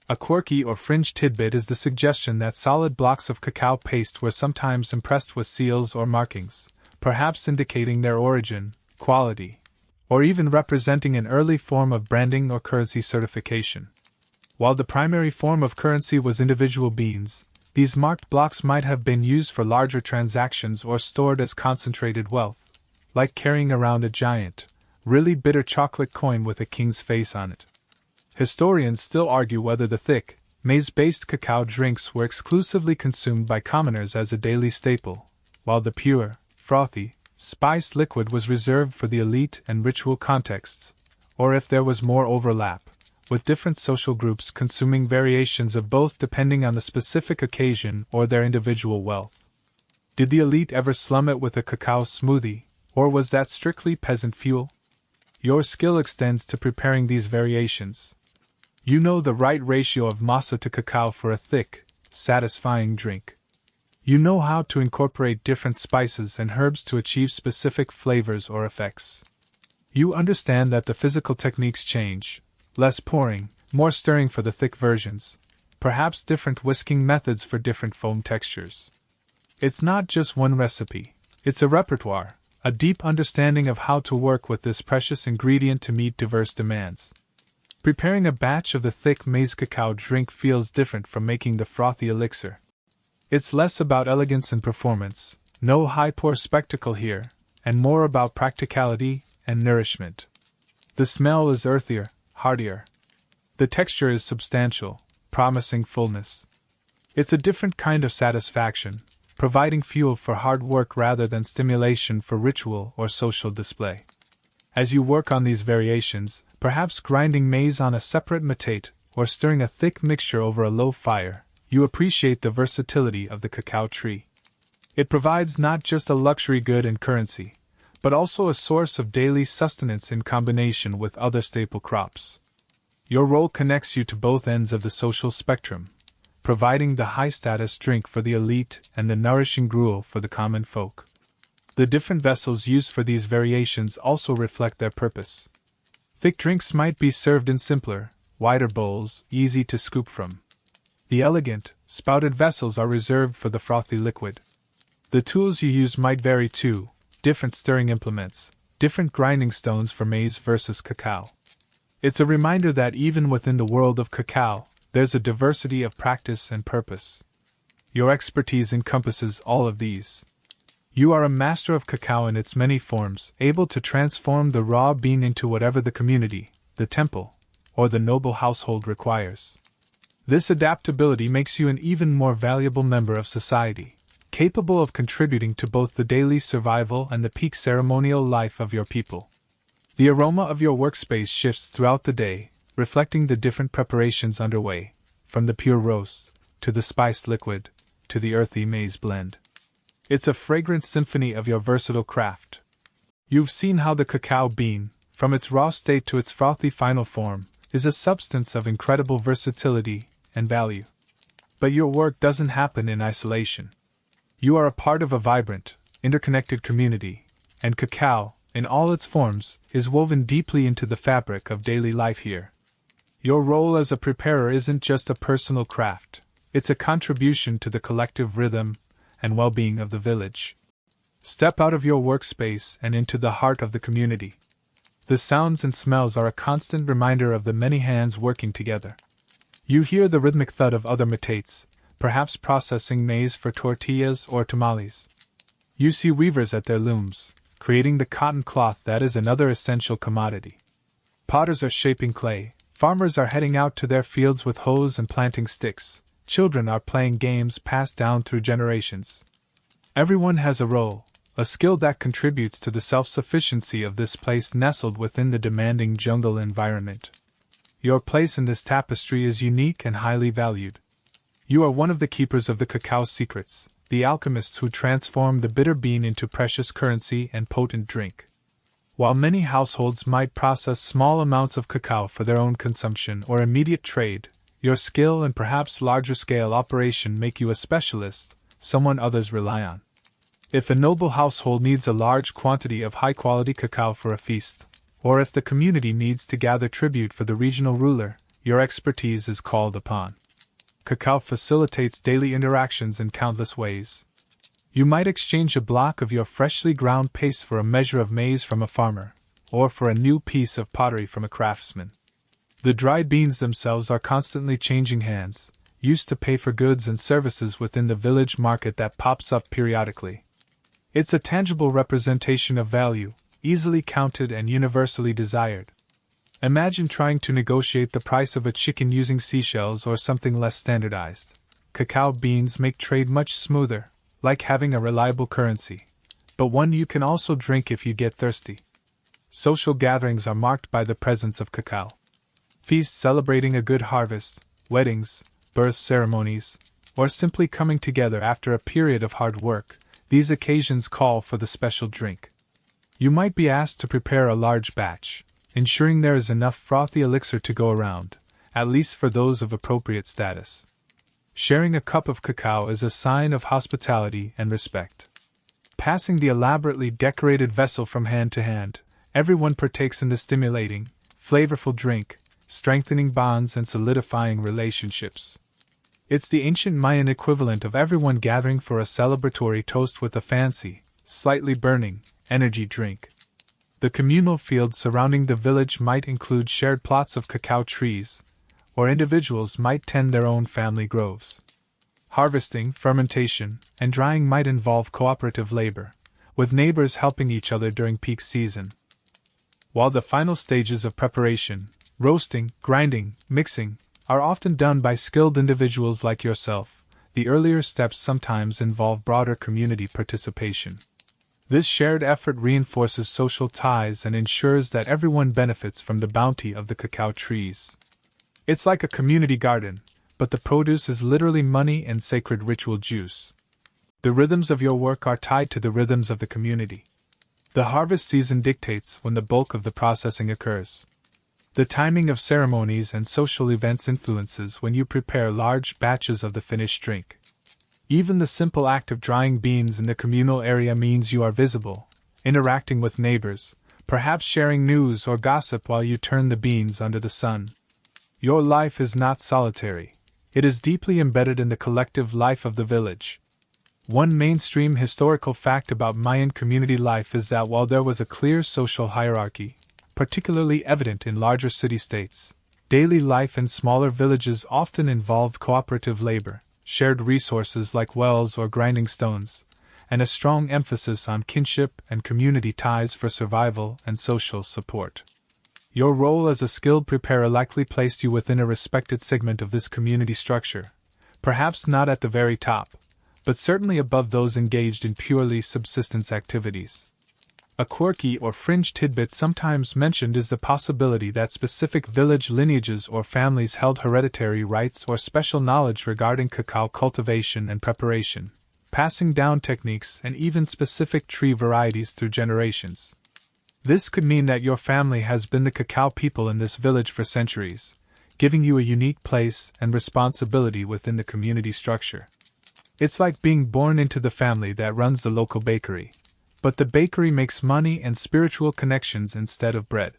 A quirky or fringe tidbit is the suggestion that solid blocks of cacao paste were sometimes impressed with seals or markings, perhaps indicating their origin, quality, or even representing an early form of branding or currency certification. While the primary form of currency was individual beans, these marked blocks might have been used for larger transactions or stored as concentrated wealth, like carrying around a giant, really bitter chocolate coin with a king's face on it. Historians still argue whether the thick, maize-based cacao drinks were exclusively consumed by commoners as a daily staple, while the pure, frothy, spiced liquid was reserved for the elite and ritual contexts, or if there was more overlap, with different social groups consuming variations of both depending on the specific occasion or their individual wealth. Did the elite ever slum it with a cacao smoothie, or was that strictly peasant fuel? Your skill extends to preparing these variations. You know the right ratio of masa to cacao for a thick, satisfying drink. You know how to incorporate different spices and herbs to achieve specific flavors or effects. You understand that the physical techniques change. Less pouring, more stirring for the thick versions, perhaps different whisking methods for different foam textures. It's not just one recipe, it's a repertoire, a deep understanding of how to work with this precious ingredient to meet diverse demands. Preparing a batch of the thick maize cacao drink feels different from making the frothy elixir. It's less about elegance and performance, no high-pour spectacle here, and more about practicality and nourishment. The smell is earthier, heartier. The texture is substantial, promising fullness. It's a different kind of satisfaction, providing fuel for hard work rather than stimulation for ritual or social display. As you work on these variations, perhaps grinding maize on a separate metate or stirring a thick mixture over a low fire, you appreciate the versatility of the cacao tree. It provides not just a luxury good and currency, but also a source of daily sustenance in combination with other staple crops. Your role connects you to both ends of the social spectrum, providing the high-status drink for the elite and the nourishing gruel for the common folk. The different vessels used for these variations also reflect their purpose. Thick drinks might be served in simpler, wider bowls, easy to scoop from. The elegant, spouted vessels are reserved for the frothy liquid. The tools you use might vary too, different stirring implements, different grinding stones for maize versus cacao. It's a reminder that even within the world of cacao, there's a diversity of practice and purpose. Your expertise encompasses all of these. You are a master of cacao in its many forms, able to transform the raw bean into whatever the community, the temple, or the noble household requires. This adaptability makes you an even more valuable member of society, capable of contributing to both the daily survival and the peak ceremonial life of your people. The aroma of your workspace shifts throughout the day, reflecting the different preparations underway, from the pure roast, to the spiced liquid, to the earthy maize blend. It's a fragrant symphony of your versatile craft. You've seen how the cacao bean, from its raw state to its frothy final form, is a substance of incredible versatility and value. But your work doesn't happen in isolation. You are a part of a vibrant, interconnected community, and cacao, in all its forms, is woven deeply into the fabric of daily life here. Your role as a preparer isn't just a personal craft, it's a contribution to the collective rhythm and well-being of the village. Step out of your workspace and into the heart of the community. The sounds and smells are a constant reminder of the many hands working together. You hear the rhythmic thud of other metates, perhaps processing maize for tortillas or tamales. You see weavers at their looms, creating the cotton cloth that is another essential commodity. Potters are shaping clay, farmers are heading out to their fields with hoes and planting sticks, children are playing games passed down through generations. Everyone has a role, a skill that contributes to the self-sufficiency of this place nestled within the demanding jungle environment. Your place in this tapestry is unique and highly valued. You are one of the keepers of the cacao's secrets, the alchemists who transform the bitter bean into precious currency and potent drink. While many households might process small amounts of cacao for their own consumption or immediate trade, your skill and perhaps larger-scale operation make you a specialist, someone others rely on. If a noble household needs a large quantity of high-quality cacao for a feast, or if the community needs to gather tribute for the regional ruler, your expertise is called upon. Cacao facilitates daily interactions in countless ways. You might exchange a block of your freshly ground paste for a measure of maize from a farmer, or for a new piece of pottery from a craftsman. The dried beans themselves are constantly changing hands, used to pay for goods and services within the village market that pops up periodically. It's a tangible representation of value, easily counted and universally desired. Imagine trying to negotiate the price of a chicken using seashells or something less standardized. Cacao beans make trade much smoother, like having a reliable currency, but one you can also drink if you get thirsty. Social gatherings are marked by the presence of cacao. Feasts celebrating a good harvest, weddings, birth ceremonies, or simply coming together after a period of hard work, these occasions call for the special drink. You might be asked to prepare a large batch, ensuring there is enough frothy elixir to go around, at least for those of appropriate status. Sharing a cup of cacao is a sign of hospitality and respect. Passing the elaborately decorated vessel from hand to hand, everyone partakes in the stimulating, flavorful drink, strengthening bonds and solidifying relationships. It's the ancient Mayan equivalent of everyone gathering for a celebratory toast with a fancy, slightly burning, energy drink. The communal fields surrounding the village might include shared plots of cacao trees, or individuals might tend their own family groves. Harvesting, fermentation, and drying might involve cooperative labor, with neighbors helping each other during peak season. While the final stages of preparation, roasting, grinding, mixing, are often done by skilled individuals like yourself, the earlier steps sometimes involve broader community participation. This shared effort reinforces social ties and ensures that everyone benefits from the bounty of the cacao trees. It's like a community garden, but the produce is literally money and sacred ritual juice. The rhythms of your work are tied to the rhythms of the community. The harvest season dictates when the bulk of the processing occurs. The timing of ceremonies and social events influences when you prepare large batches of the finished drink. Even the simple act of drying beans in the communal area means you are visible, interacting with neighbors, perhaps sharing news or gossip while you turn the beans under the sun. Your life is not solitary. It is deeply embedded in the collective life of the village. One mainstream historical fact about Mayan community life is that while there was a clear social hierarchy, particularly evident in larger city-states, daily life in smaller villages often involved cooperative labor, shared resources like wells or grinding stones, and a strong emphasis on kinship and community ties for survival and social support. Your role as a skilled preparer likely placed you within a respected segment of this community structure, perhaps not at the very top, but certainly above those engaged in purely subsistence activities. A quirky or fringe tidbit sometimes mentioned is the possibility that specific village lineages or families held hereditary rights or special knowledge regarding cacao cultivation and preparation, passing down techniques and even specific tree varieties through generations. This could mean that your family has been the cacao people in this village for centuries, giving you a unique place and responsibility within the community structure. It's like being born into the family that runs the local bakery. But the bakery makes money and spiritual connections instead of bread.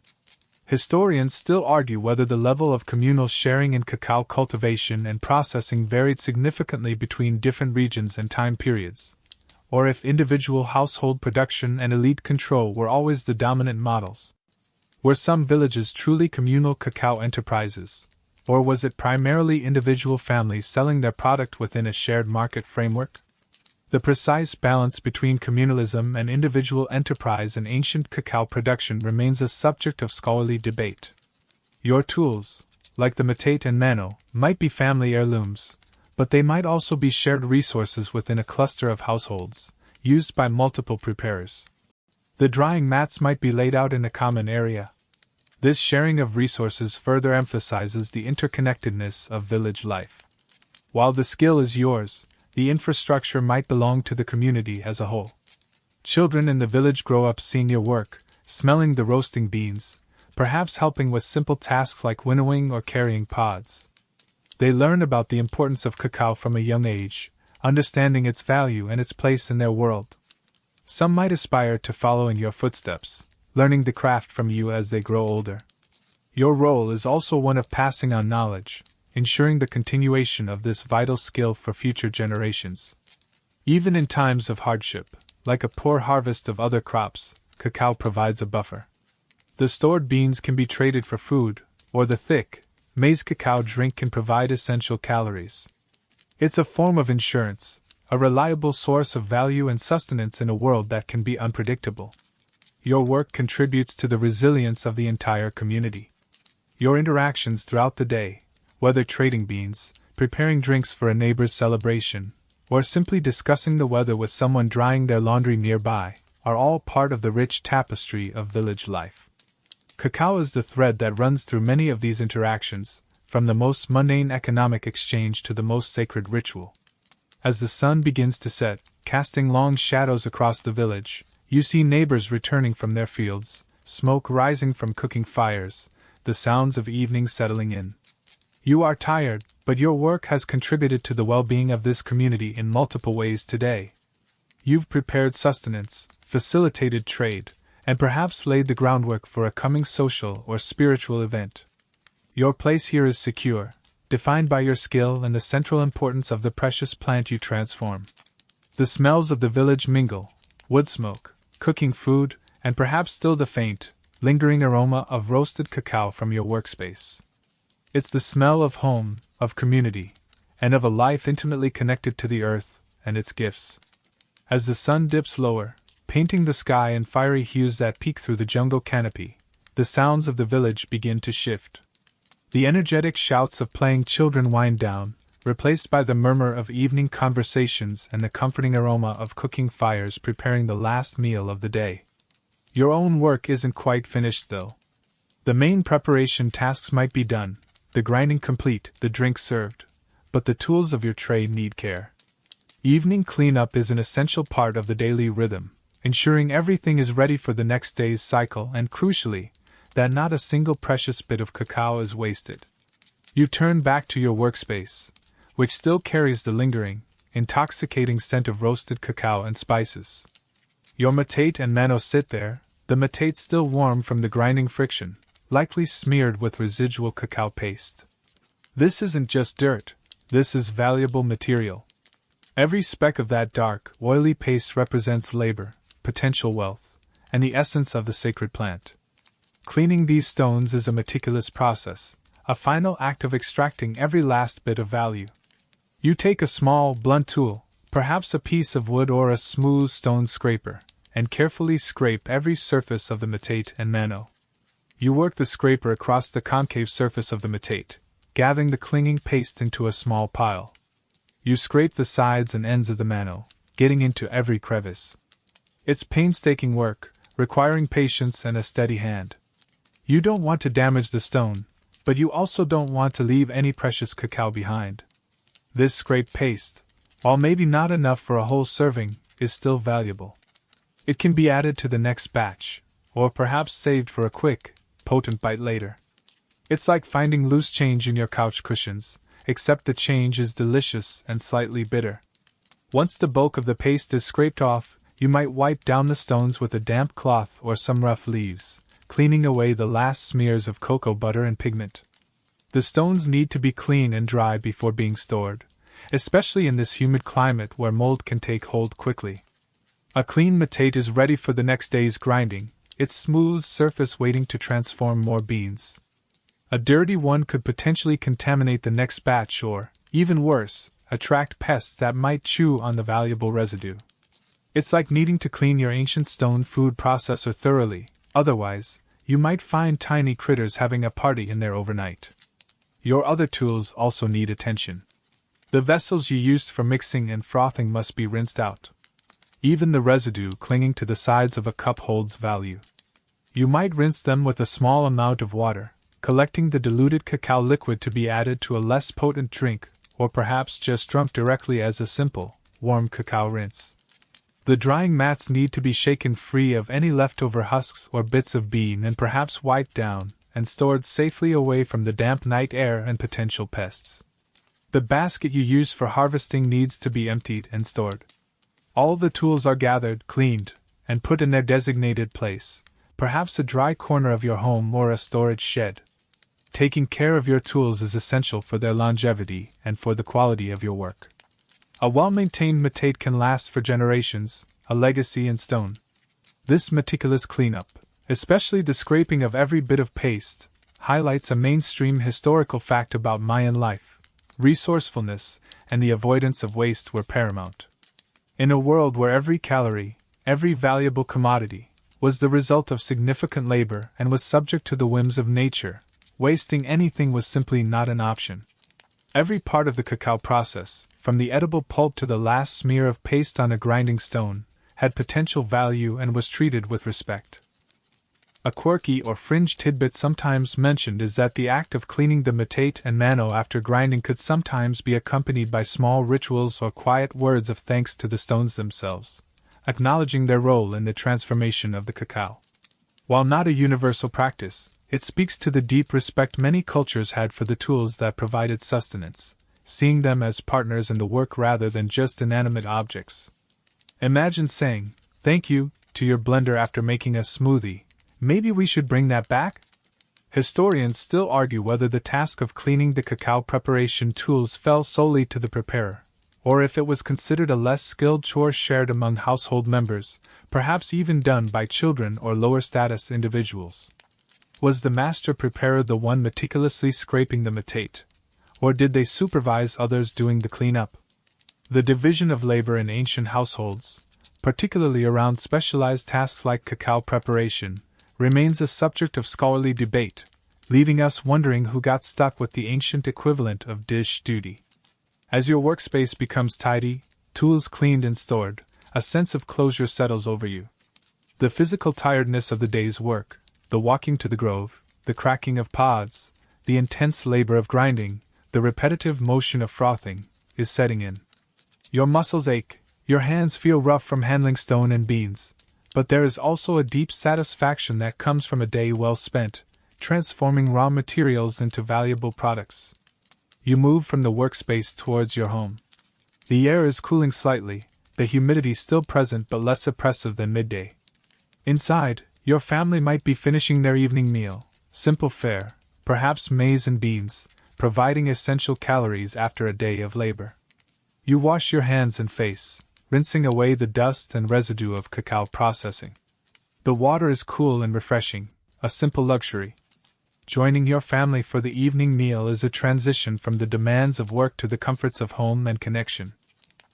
Historians still argue whether the level of communal sharing in cacao cultivation and processing varied significantly between different regions and time periods, or if individual household production and elite control were always the dominant models. Were some villages truly communal cacao enterprises, or was it primarily individual families selling their product within a shared market framework? The precise balance between communalism and individual enterprise in ancient cacao production remains a subject of scholarly debate. Your tools, like the matate and mano, might be family heirlooms, but they might also be shared resources within a cluster of households, used by multiple preparers. The drying mats might be laid out in a common area. This sharing of resources further emphasizes the interconnectedness of village life. While the skill is yours, the infrastructure might belong to the community as a whole. Children in the village grow up seeing your work, smelling the roasting beans, perhaps helping with simple tasks like winnowing or carrying pods. They learn about the importance of cacao from a young age, understanding its value and its place in their world. Some might aspire to follow in your footsteps, learning the craft from you as they grow older. Your role is also one of passing on knowledge, ensuring the continuation of this vital skill for future generations. Even in times of hardship, like a poor harvest of other crops, cacao provides a buffer. The stored beans can be traded for food, or the thick, maize cacao drink can provide essential calories. It's a form of insurance, a reliable source of value and sustenance in a world that can be unpredictable. Your work contributes to the resilience of the entire community. Your interactions throughout the day, whether trading beans, preparing drinks for a neighbor's celebration, or simply discussing the weather with someone drying their laundry nearby, are all part of the rich tapestry of village life. Cacao is the thread that runs through many of these interactions, from the most mundane economic exchange to the most sacred ritual. As the sun begins to set, casting long shadows across the village, you see neighbors returning from their fields, smoke rising from cooking fires, the sounds of evening settling in. You are tired, but your work has contributed to the well-being of this community in multiple ways today. You've prepared sustenance, facilitated trade, and perhaps laid the groundwork for a coming social or spiritual event. Your place here is secure, defined by your skill and the central importance of the precious plant you transform. The smells of the village mingle, wood smoke, cooking food, and perhaps still the faint, lingering aroma of roasted cacao from your workspace. It's the smell of home, of community, and of a life intimately connected to the earth and its gifts. As the sun dips lower, painting the sky in fiery hues that peek through the jungle canopy, the sounds of the village begin to shift. The energetic shouts of playing children wind down, replaced by the murmur of evening conversations and the comforting aroma of cooking fires preparing the last meal of the day. Your own work isn't quite finished, though. The main preparation tasks might be done, the grinding complete, the drink served, but the tools of your trade need care. Evening cleanup is an essential part of the daily rhythm, ensuring everything is ready for the next day's cycle and, crucially, that not a single precious bit of cacao is wasted. You turn back to your workspace, which still carries the lingering, intoxicating scent of roasted cacao and spices. Your matate and mano sit there, the matate still warm from the grinding friction, likely smeared with residual cacao paste. This isn't just dirt, this is valuable material. Every speck of that dark, oily paste represents labor, potential wealth, and the essence of the sacred plant. Cleaning these stones is a meticulous process, a final act of extracting every last bit of value. You take a small, blunt tool, perhaps a piece of wood or a smooth stone scraper, and carefully scrape every surface of the matate and mano. You work the scraper across the concave surface of the matate, gathering the clinging paste into a small pile. You scrape the sides and ends of the mano, getting into every crevice. It's painstaking work, requiring patience and a steady hand. You don't want to damage the stone, but you also don't want to leave any precious cacao behind. This scraped paste, while maybe not enough for a whole serving, is still valuable. It can be added to the next batch, or perhaps saved for a quick, potent bite later. It's like finding loose change in your couch cushions, except the change is delicious and slightly bitter. Once the bulk of the paste is scraped off, you might wipe down the stones with a damp cloth or some rough leaves, cleaning away the last smears of cocoa butter and pigment. The stones need to be clean and dry before being stored, especially in this humid climate where mold can take hold quickly. A clean matate is ready for the next day's grinding, its smooth surface waiting to transform more beans. A dirty one could potentially contaminate the next batch or, even worse, attract pests that might chew on the valuable residue. It's like needing to clean your ancient stone food processor thoroughly, otherwise, you might find tiny critters having a party in there overnight. Your other tools also need attention. The vessels you used for mixing and frothing must be rinsed out. Even the residue clinging to the sides of a cup holds value. You might rinse them with a small amount of water, collecting the diluted cacao liquid to be added to a less potent drink, or perhaps just drunk directly as a simple, warm cacao rinse. The drying mats need to be shaken free of any leftover husks or bits of bean and perhaps wiped down and stored safely away from the damp night air and potential pests. The basket you use for harvesting needs to be emptied and stored. All the tools are gathered, cleaned, and put in their designated place, perhaps a dry corner of your home or a storage shed. Taking care of your tools is essential for their longevity and for the quality of your work. A well-maintained matate can last for generations, a legacy in stone. This meticulous cleanup, especially the scraping of every bit of paste, highlights a mainstream historical fact about Mayan life. Resourcefulness and the avoidance of waste were paramount. In a world where every calorie, every valuable commodity, was the result of significant labor and was subject to the whims of nature, wasting anything was simply not an option. Every part of the cacao process, from the edible pulp to the last smear of paste on a grinding stone, had potential value and was treated with respect. A quirky or fringe tidbit sometimes mentioned is that the act of cleaning the matate and mano after grinding could sometimes be accompanied by small rituals or quiet words of thanks to the stones themselves, acknowledging their role in the transformation of the cacao. While not a universal practice, it speaks to the deep respect many cultures had for the tools that provided sustenance, seeing them as partners in the work rather than just inanimate objects. Imagine saying, "Thank you," to your blender after making a smoothie. Maybe we should bring that back? Historians still argue whether the task of cleaning the cacao preparation tools fell solely to the preparer, or if it was considered a less skilled chore shared among household members, perhaps even done by children or lower status individuals. Was the master preparer the one meticulously scraping the matate, or did they supervise others doing the cleanup? The division of labor in ancient households, particularly around specialized tasks like cacao preparation, remains a subject of scholarly debate, leaving us wondering who got stuck with the ancient equivalent of dish duty. As your workspace becomes tidy, tools cleaned and stored, a sense of closure settles over you. The physical tiredness of the day's work, the walking to the grove, the cracking of pods, the intense labor of grinding, the repetitive motion of frothing, is setting in. Your muscles ache, your hands feel rough from handling stone and beans. But there is also a deep satisfaction that comes from a day well spent, transforming raw materials into valuable products. You move from the workspace towards your home. The air is cooling slightly, the humidity still present but less oppressive than midday. Inside, your family might be finishing their evening meal, simple fare, perhaps maize and beans, providing essential calories after a day of labor. You wash your hands and face, rinsing away the dust and residue of cacao processing. The water is cool and refreshing, a simple luxury. Joining your family for the evening meal is a transition from the demands of work to the comforts of home and connection.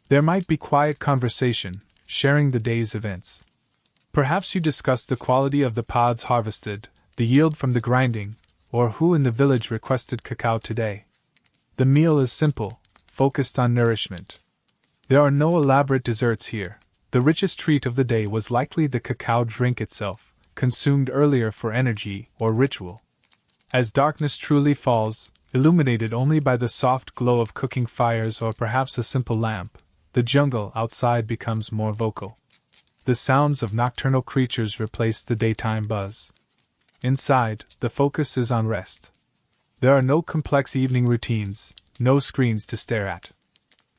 There might be quiet conversation, sharing the day's events. Perhaps you discuss the quality of the pods harvested, the yield from the grinding, or who in the village requested cacao today. The meal is simple, focused on nourishment. There are no elaborate desserts here. The richest treat of the day was likely the cacao drink itself, consumed earlier for energy or ritual. As darkness truly falls, illuminated only by the soft glow of cooking fires or perhaps a simple lamp, the jungle outside becomes more vocal. The sounds of nocturnal creatures replace the daytime buzz. Inside, the focus is on rest. There are no complex evening routines, no screens to stare at.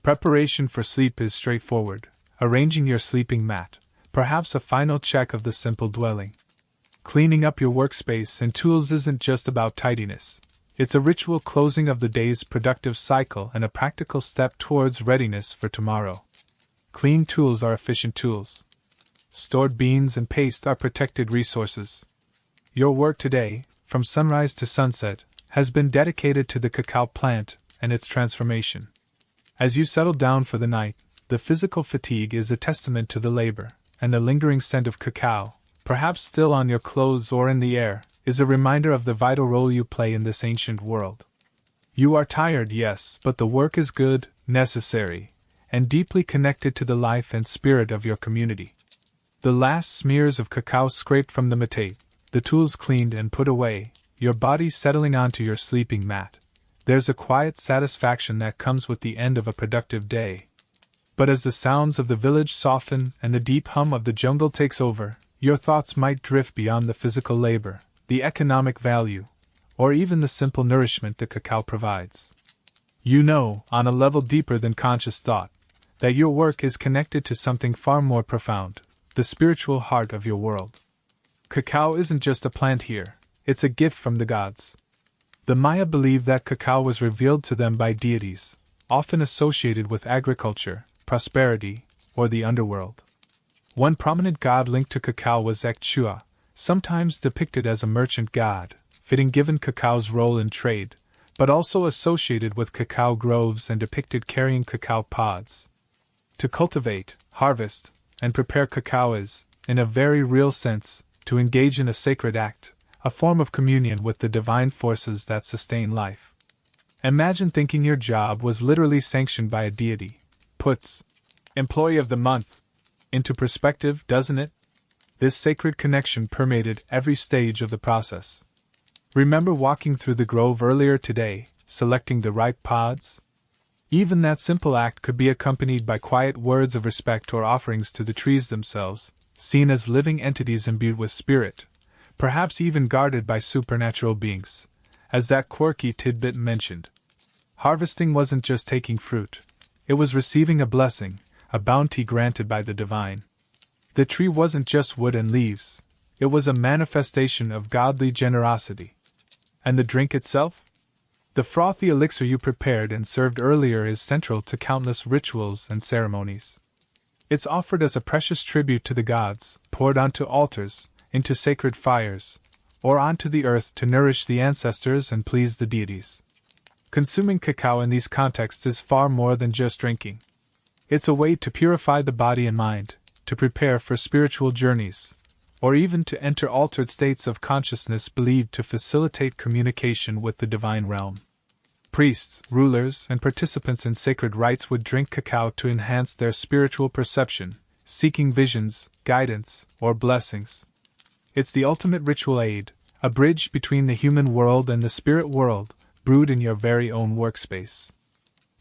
Preparation for sleep is straightforward, arranging your sleeping mat, perhaps a final check of the simple dwelling. Cleaning up your workspace and tools isn't just about tidiness. It's a ritual closing of the day's productive cycle and a practical step towards readiness for tomorrow. Clean tools are efficient tools. Stored beans and paste are protected resources. Your work today, from sunrise to sunset, has been dedicated to the cacao plant and its transformation. As you settle down for the night, the physical fatigue is a testament to the labor, and the lingering scent of cacao, perhaps still on your clothes or in the air, is a reminder of the vital role you play in this ancient world. You are tired, yes, but the work is good, necessary, and deeply connected to the life and spirit of your community. The last smears of cacao scraped from the matate, the tools cleaned and put away, your body settling onto your sleeping mat. There's a quiet satisfaction that comes with the end of a productive day. But as the sounds of the village soften and the deep hum of the jungle takes over, your thoughts might drift beyond the physical labor, the economic value, or even the simple nourishment the cacao provides. You know, on a level deeper than conscious thought, that your work is connected to something far more profound, the spiritual heart of your world. Cacao isn't just a plant here, it's a gift from the gods. The Maya believed that cacao was revealed to them by deities, often associated with agriculture, prosperity, or the underworld. One prominent god linked to cacao was Ekchua, sometimes depicted as a merchant god, fitting given cacao's role in trade, but also associated with cacao groves and depicted carrying cacao pods. To cultivate, harvest, and prepare cacao is, in a very real sense, to engage in a sacred act, a form of communion with the divine forces that sustain life. Imagine thinking your job was literally sanctioned by a deity. Puts Employee of the Month into perspective, doesn't it? This sacred connection permeated every stage of the process. Remember walking through the grove earlier today, selecting the ripe pods? Even that simple act could be accompanied by quiet words of respect or offerings to the trees themselves, seen as living entities imbued with spirit, perhaps even guarded by supernatural beings, as that quirky tidbit mentioned. Harvesting wasn't just taking fruit, it was receiving a blessing, a bounty granted by the divine. The tree wasn't just wood and leaves, it was a manifestation of godly generosity. And the drink itself? The frothy elixir you prepared and served earlier is central to countless rituals and ceremonies. It's offered as a precious tribute to the gods, poured onto altars, into sacred fires, or onto the earth to nourish the ancestors and please the deities. Consuming cacao in these contexts is far more than just drinking. It's a way to purify the body and mind, to prepare for spiritual journeys, or even to enter altered states of consciousness believed to facilitate communication with the divine realm. Priests, rulers, and participants in sacred rites would drink cacao to enhance their spiritual perception, seeking visions, guidance, or blessings. It's the ultimate ritual aid, a bridge between the human world and the spirit world, brewed in your very own workspace.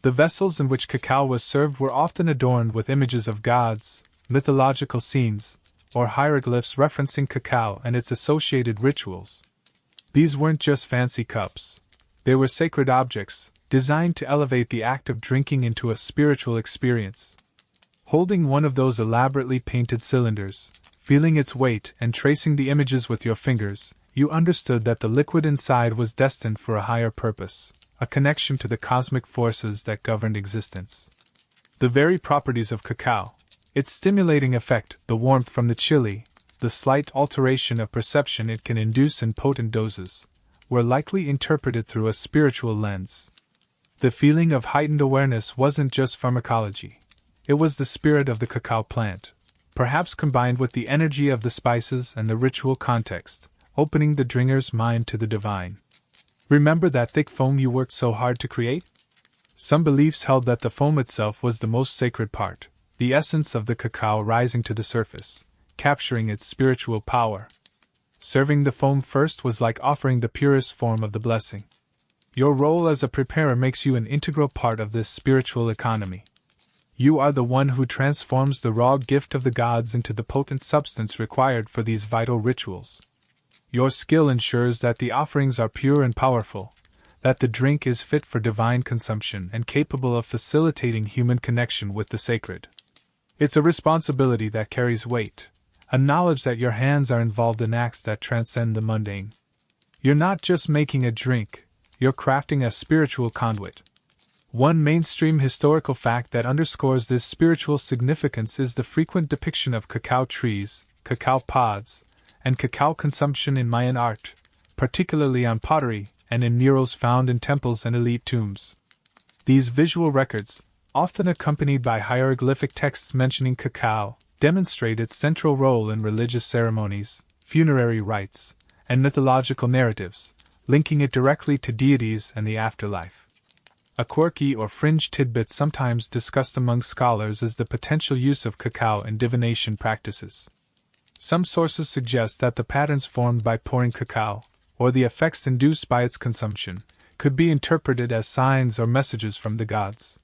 The vessels in which cacao was served were often adorned with images of gods, mythological scenes, or hieroglyphs referencing cacao and its associated rituals. These weren't just fancy cups. They were sacred objects, designed to elevate the act of drinking into a spiritual experience. Holding one of those elaborately painted cylinders, feeling its weight and tracing the images with your fingers, you understood that the liquid inside was destined for a higher purpose, a connection to the cosmic forces that governed existence. The very properties of cacao, its stimulating effect, the warmth from the chili, the slight alteration of perception it can induce in potent doses, were likely interpreted through a spiritual lens. The feeling of heightened awareness wasn't just pharmacology. It was the spirit of the cacao plant, perhaps combined with the energy of the spices and the ritual context, opening the drinker's mind to the divine. Remember that thick foam you worked so hard to create? Some beliefs held that the foam itself was the most sacred part, the essence of the cacao rising to the surface, capturing its spiritual power. Serving the foam first was like offering the purest form of the blessing. Your role as a preparer makes you an integral part of this spiritual economy. You are the one who transforms the raw gift of the gods into the potent substance required for these vital rituals. Your skill ensures that the offerings are pure and powerful, that the drink is fit for divine consumption and capable of facilitating human connection with the sacred. It's a responsibility that carries weight, a knowledge that your hands are involved in acts that transcend the mundane. You're not just making a drink, you're crafting a spiritual conduit. One mainstream historical fact that underscores this spiritual significance is the frequent depiction of cacao trees, cacao pods, and cacao consumption in Mayan art, particularly on pottery and in murals found in temples and elite tombs. These visual records, often accompanied by hieroglyphic texts mentioning cacao, demonstrate its central role in religious ceremonies, funerary rites, and mythological narratives, linking it directly to deities and the afterlife. A quirky or fringe tidbit sometimes discussed among scholars is the potential use of cacao in divination practices. Some sources suggest that the patterns formed by pouring cacao, or the effects induced by its consumption, could be interpreted as signs or messages from the gods.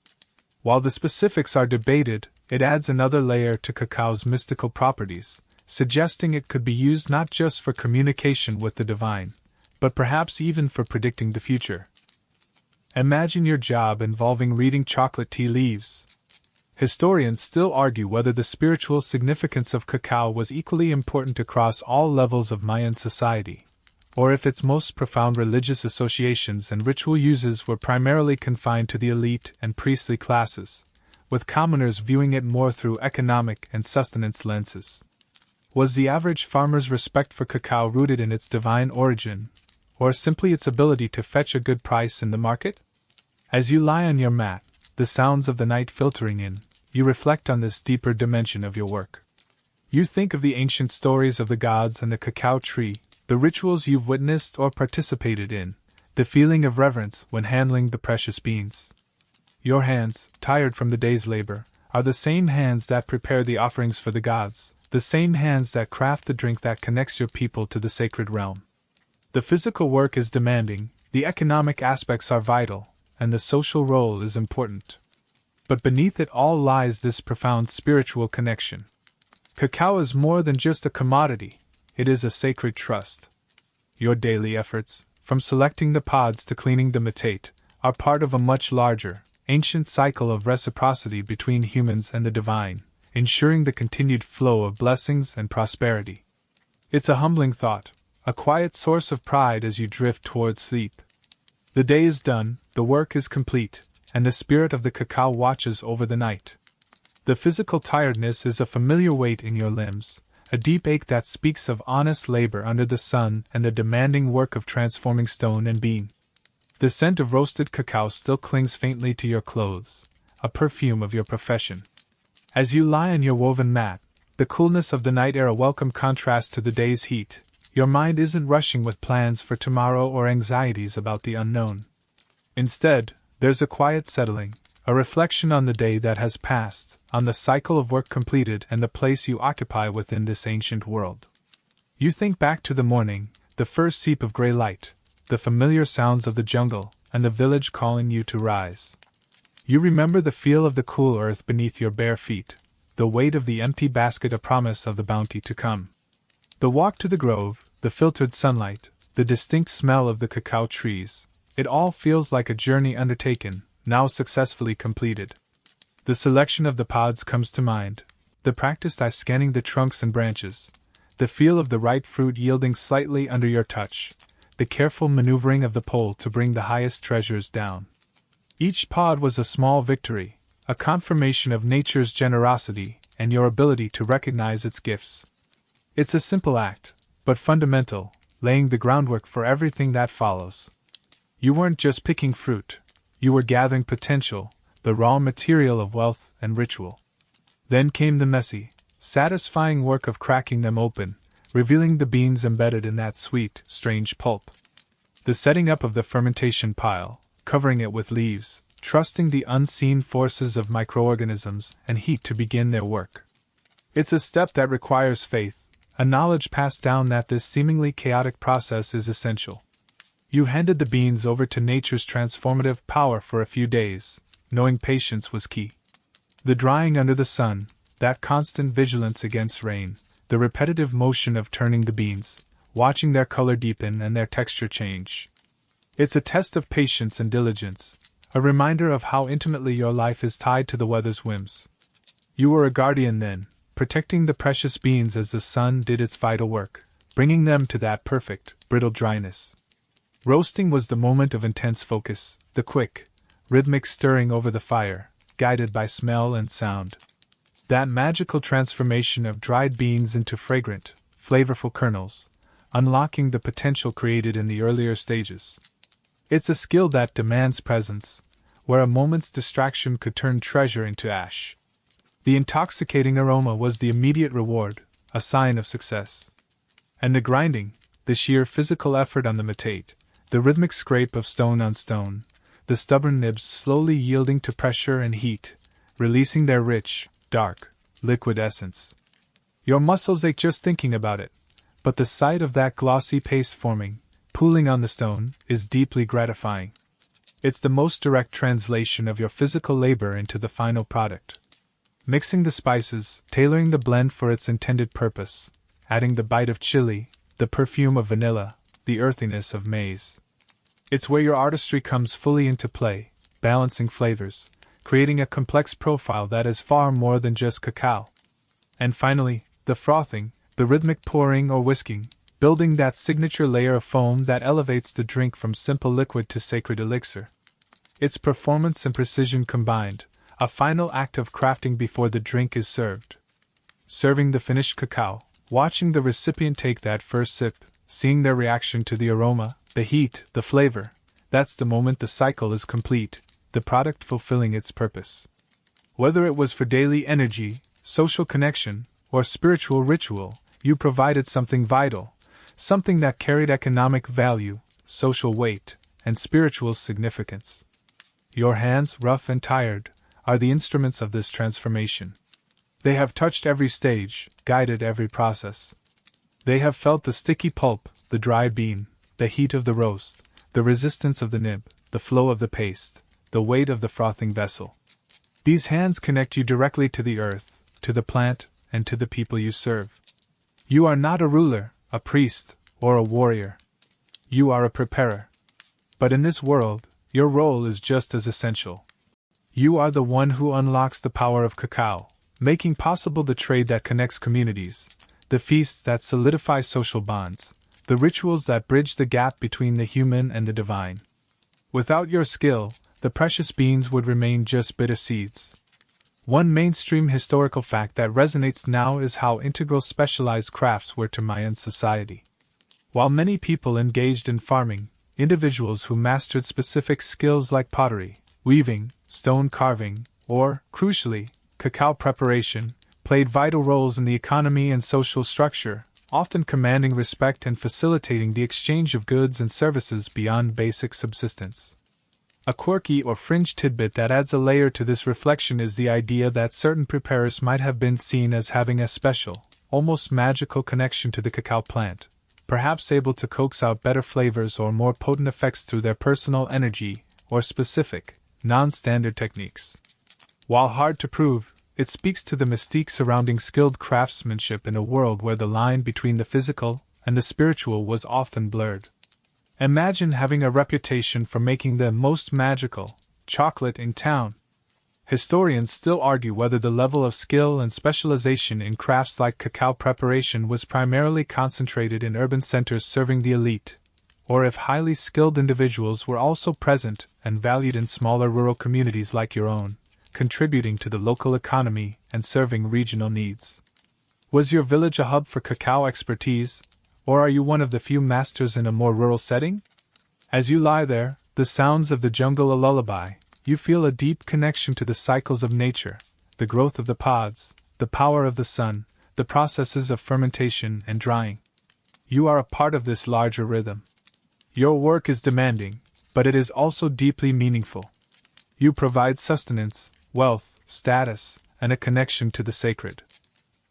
While the specifics are debated, it adds another layer to cacao's mystical properties, suggesting it could be used not just for communication with the divine, but perhaps even for predicting the future. Imagine your job involving reading chocolate tea leaves. Historians still argue whether the spiritual significance of cacao was equally important across all levels of Mayan society, or if its most profound religious associations and ritual uses were primarily confined to the elite and priestly classes, with commoners viewing it more through economic and sustenance lenses. Was the average farmer's respect for cacao rooted in its divine origin, or simply its ability to fetch a good price in the market? As you lie on your mat, the sounds of the night filtering in, you reflect on this deeper dimension of your work. You think of the ancient stories of the gods and the cacao tree, the rituals you've witnessed or participated in, the feeling of reverence when handling the precious beans. Your hands, tired from the day's labor, are the same hands that prepare the offerings for the gods, the same hands that craft the drink that connects your people to the sacred realm. The physical work is demanding, the economic aspects are vital, and the social role is important. But beneath it all lies this profound spiritual connection. Cacao is more than just a commodity, it is a sacred trust. Your daily efforts, from selecting the pods to cleaning the metate, are part of a much larger, ancient cycle of reciprocity between humans and the divine, ensuring the continued flow of blessings and prosperity. It's a humbling thought, a quiet source of pride as you drift towards sleep. The day is done, the work is complete, and the spirit of the cacao watches over the night. The physical tiredness is a familiar weight in your limbs, a deep ache that speaks of honest labor under the sun and the demanding work of transforming stone and bean. The scent of roasted cacao still clings faintly to your clothes, a perfume of your profession. As you lie on your woven mat, the coolness of the night air a welcome contrast to the day's heat. Your mind isn't rushing with plans for tomorrow or anxieties about the unknown. Instead, there's a quiet settling, a reflection on the day that has passed, on the cycle of work completed and the place you occupy within this ancient world. You think back to the morning, the first seep of gray light, the familiar sounds of the jungle, and the village calling you to rise. You remember the feel of the cool earth beneath your bare feet, the weight of the empty basket a promise of the bounty to come. The walk to the grove, the filtered sunlight, the distinct smell of the cacao trees, it all feels like a journey undertaken, now successfully completed. The selection of the pods comes to mind, the practiced eye scanning the trunks and branches, the feel of the ripe fruit yielding slightly under your touch, the careful maneuvering of the pole to bring the highest treasures down. Each pod was a small victory, a confirmation of nature's generosity and your ability to recognize its gifts. It's a simple act, but fundamental, laying the groundwork for everything that follows. You weren't just picking fruit, you were gathering potential, the raw material of wealth and ritual. Then came the messy, satisfying work of cracking them open, revealing the beans embedded in that sweet, strange pulp. The setting up of the fermentation pile, covering it with leaves, trusting the unseen forces of microorganisms and heat to begin their work. It's a step that requires faith, a knowledge passed down that this seemingly chaotic process is essential. You handed the beans over to nature's transformative power for a few days, knowing patience was key. The drying under the sun, that constant vigilance against rain, the repetitive motion of turning the beans, watching their color deepen and their texture change. It's a test of patience and diligence, a reminder of how intimately your life is tied to the weather's whims. You were a guardian then, protecting the precious beans as the sun did its vital work, bringing them to that perfect, brittle dryness. Roasting was the moment of intense focus, the quick, rhythmic stirring over the fire, guided by smell and sound. That magical transformation of dried beans into fragrant, flavorful kernels, unlocking the potential created in the earlier stages. It's a skill that demands presence, where a moment's distraction could turn treasure into ash. The intoxicating aroma was the immediate reward, a sign of success. And the grinding, the sheer physical effort on the metate, the rhythmic scrape of stone on stone, the stubborn nibs slowly yielding to pressure and heat, releasing their rich, dark, liquid essence. Your muscles ache just thinking about it, but the sight of that glossy paste forming, pooling on the stone, is deeply gratifying. It's the most direct translation of your physical labor into the final product. Mixing the spices, tailoring the blend for its intended purpose, adding the bite of chili, the perfume of vanilla, the earthiness of maize. It's where your artistry comes fully into play, balancing flavors, creating a complex profile that is far more than just cacao. And finally, the frothing, the rhythmic pouring or whisking, building that signature layer of foam that elevates the drink from simple liquid to sacred elixir. It's performance and precision combined, a final act of crafting before the drink is served. Serving the finished cacao, watching the recipient take that first sip, seeing their reaction to the aroma, the heat, the flavor, that's the moment the cycle is complete, the product fulfilling its purpose. Whether it was for daily energy, social connection, or spiritual ritual, you provided something vital, something that carried economic value, social weight, and spiritual significance. Your hands, rough and tired, are the instruments of this transformation. They have touched every stage, guided every process. They have felt the sticky pulp, the dry bean, the heat of the roast, the resistance of the nib, the flow of the paste, the weight of the frothing vessel. These hands connect you directly to the earth, to the plant, and to the people you serve. You are not a ruler, a priest, or a warrior. You are a preparer. But in this world, your role is just as essential. You are the one who unlocks the power of cacao, making possible the trade that connects communities, the feasts that solidify social bonds, the rituals that bridge the gap between the human and the divine. Without your skill, the precious beans would remain just bitter seeds. One mainstream historical fact that resonates now is how integral specialized crafts were to Mayan society. While many people engaged in farming, individuals who mastered specific skills like pottery, weaving, stone carving, or, crucially, cacao preparation, played vital roles in the economy and social structure, often commanding respect and facilitating the exchange of goods and services beyond basic subsistence. A quirky or fringe tidbit that adds a layer to this reflection is the idea that certain preparers might have been seen as having a special, almost magical connection to the cacao plant, perhaps able to coax out better flavors or more potent effects through their personal energy or specific, non-standard techniques. While hard to prove, it speaks to the mystique surrounding skilled craftsmanship in a world where the line between the physical and the spiritual was often blurred. Imagine having a reputation for making the most magical chocolate in town. Historians still argue whether the level of skill and specialization in crafts like cacao preparation was primarily concentrated in urban centers serving the elite, or if highly skilled individuals were also present and valued in smaller rural communities like your own, contributing to the local economy and serving regional needs. Was your village a hub for cacao expertise? Or are you one of the few masters in a more rural setting? As you lie there, the sounds of the jungle a lullaby, you feel a deep connection to the cycles of nature, the growth of the pods, the power of the sun, the processes of fermentation and drying. You are a part of this larger rhythm. Your work is demanding, but it is also deeply meaningful. You provide sustenance, wealth, status, and a connection to the sacred.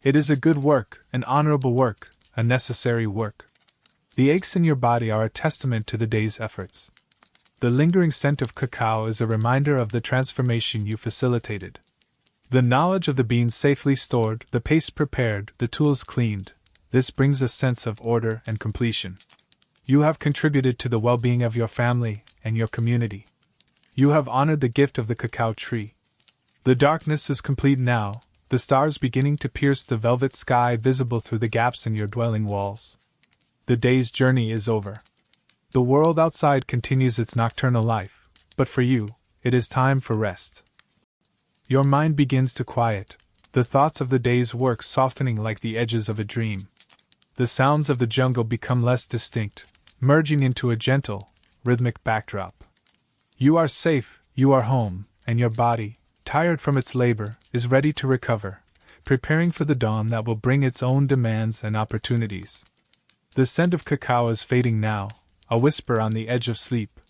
It is a good work, an honorable work, a necessary work. The aches in your body are a testament to the day's efforts. The lingering scent of cacao is a reminder of the transformation you facilitated. The knowledge of the beans safely stored, the paste prepared, the tools cleaned, this brings a sense of order and completion. You have contributed to the well-being of your family and your community. You have honored the gift of the cacao tree. The darkness is complete now, the stars beginning to pierce the velvet sky visible through the gaps in your dwelling walls. The day's journey is over. The world outside continues its nocturnal life, but for you, it is time for rest. Your mind begins to quiet, the thoughts of the day's work softening like the edges of a dream. The sounds of the jungle become less distinct, merging into a gentle, rhythmic backdrop. You are safe, you are home, and your body, tired from its labor, is ready to recover, preparing for the dawn that will bring its own demands and opportunities. The scent of cacao is fading now, a whisper on the edge of sleep.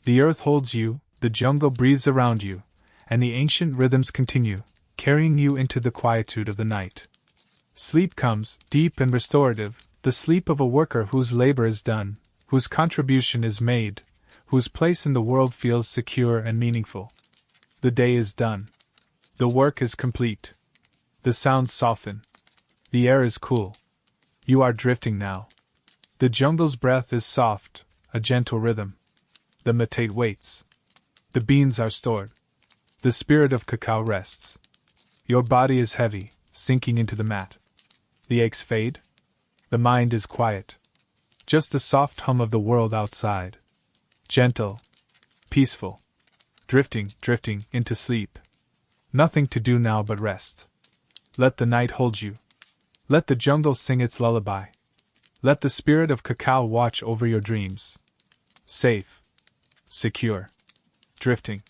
The earth holds you, the jungle breathes around you, and the ancient rhythms continue, carrying you into the quietude of the night. Sleep comes, deep and restorative, the sleep of a worker whose labor is done, whose contribution is made, whose place in the world feels secure and meaningful. The day is done. The work is complete. The sounds soften. The air is cool. You are drifting now. The jungle's breath is soft, a gentle rhythm. The metate waits. The beans are stored. The spirit of cacao rests. Your body is heavy, sinking into the mat. The aches fade. The mind is quiet. Just the soft hum of the world outside. Gentle. Peaceful. Drifting into sleep. Nothing to do now but rest. Let the night hold you. Let the jungle sing its lullaby. Let the spirit of cacao watch over your dreams. Safe. Secure. Drifting.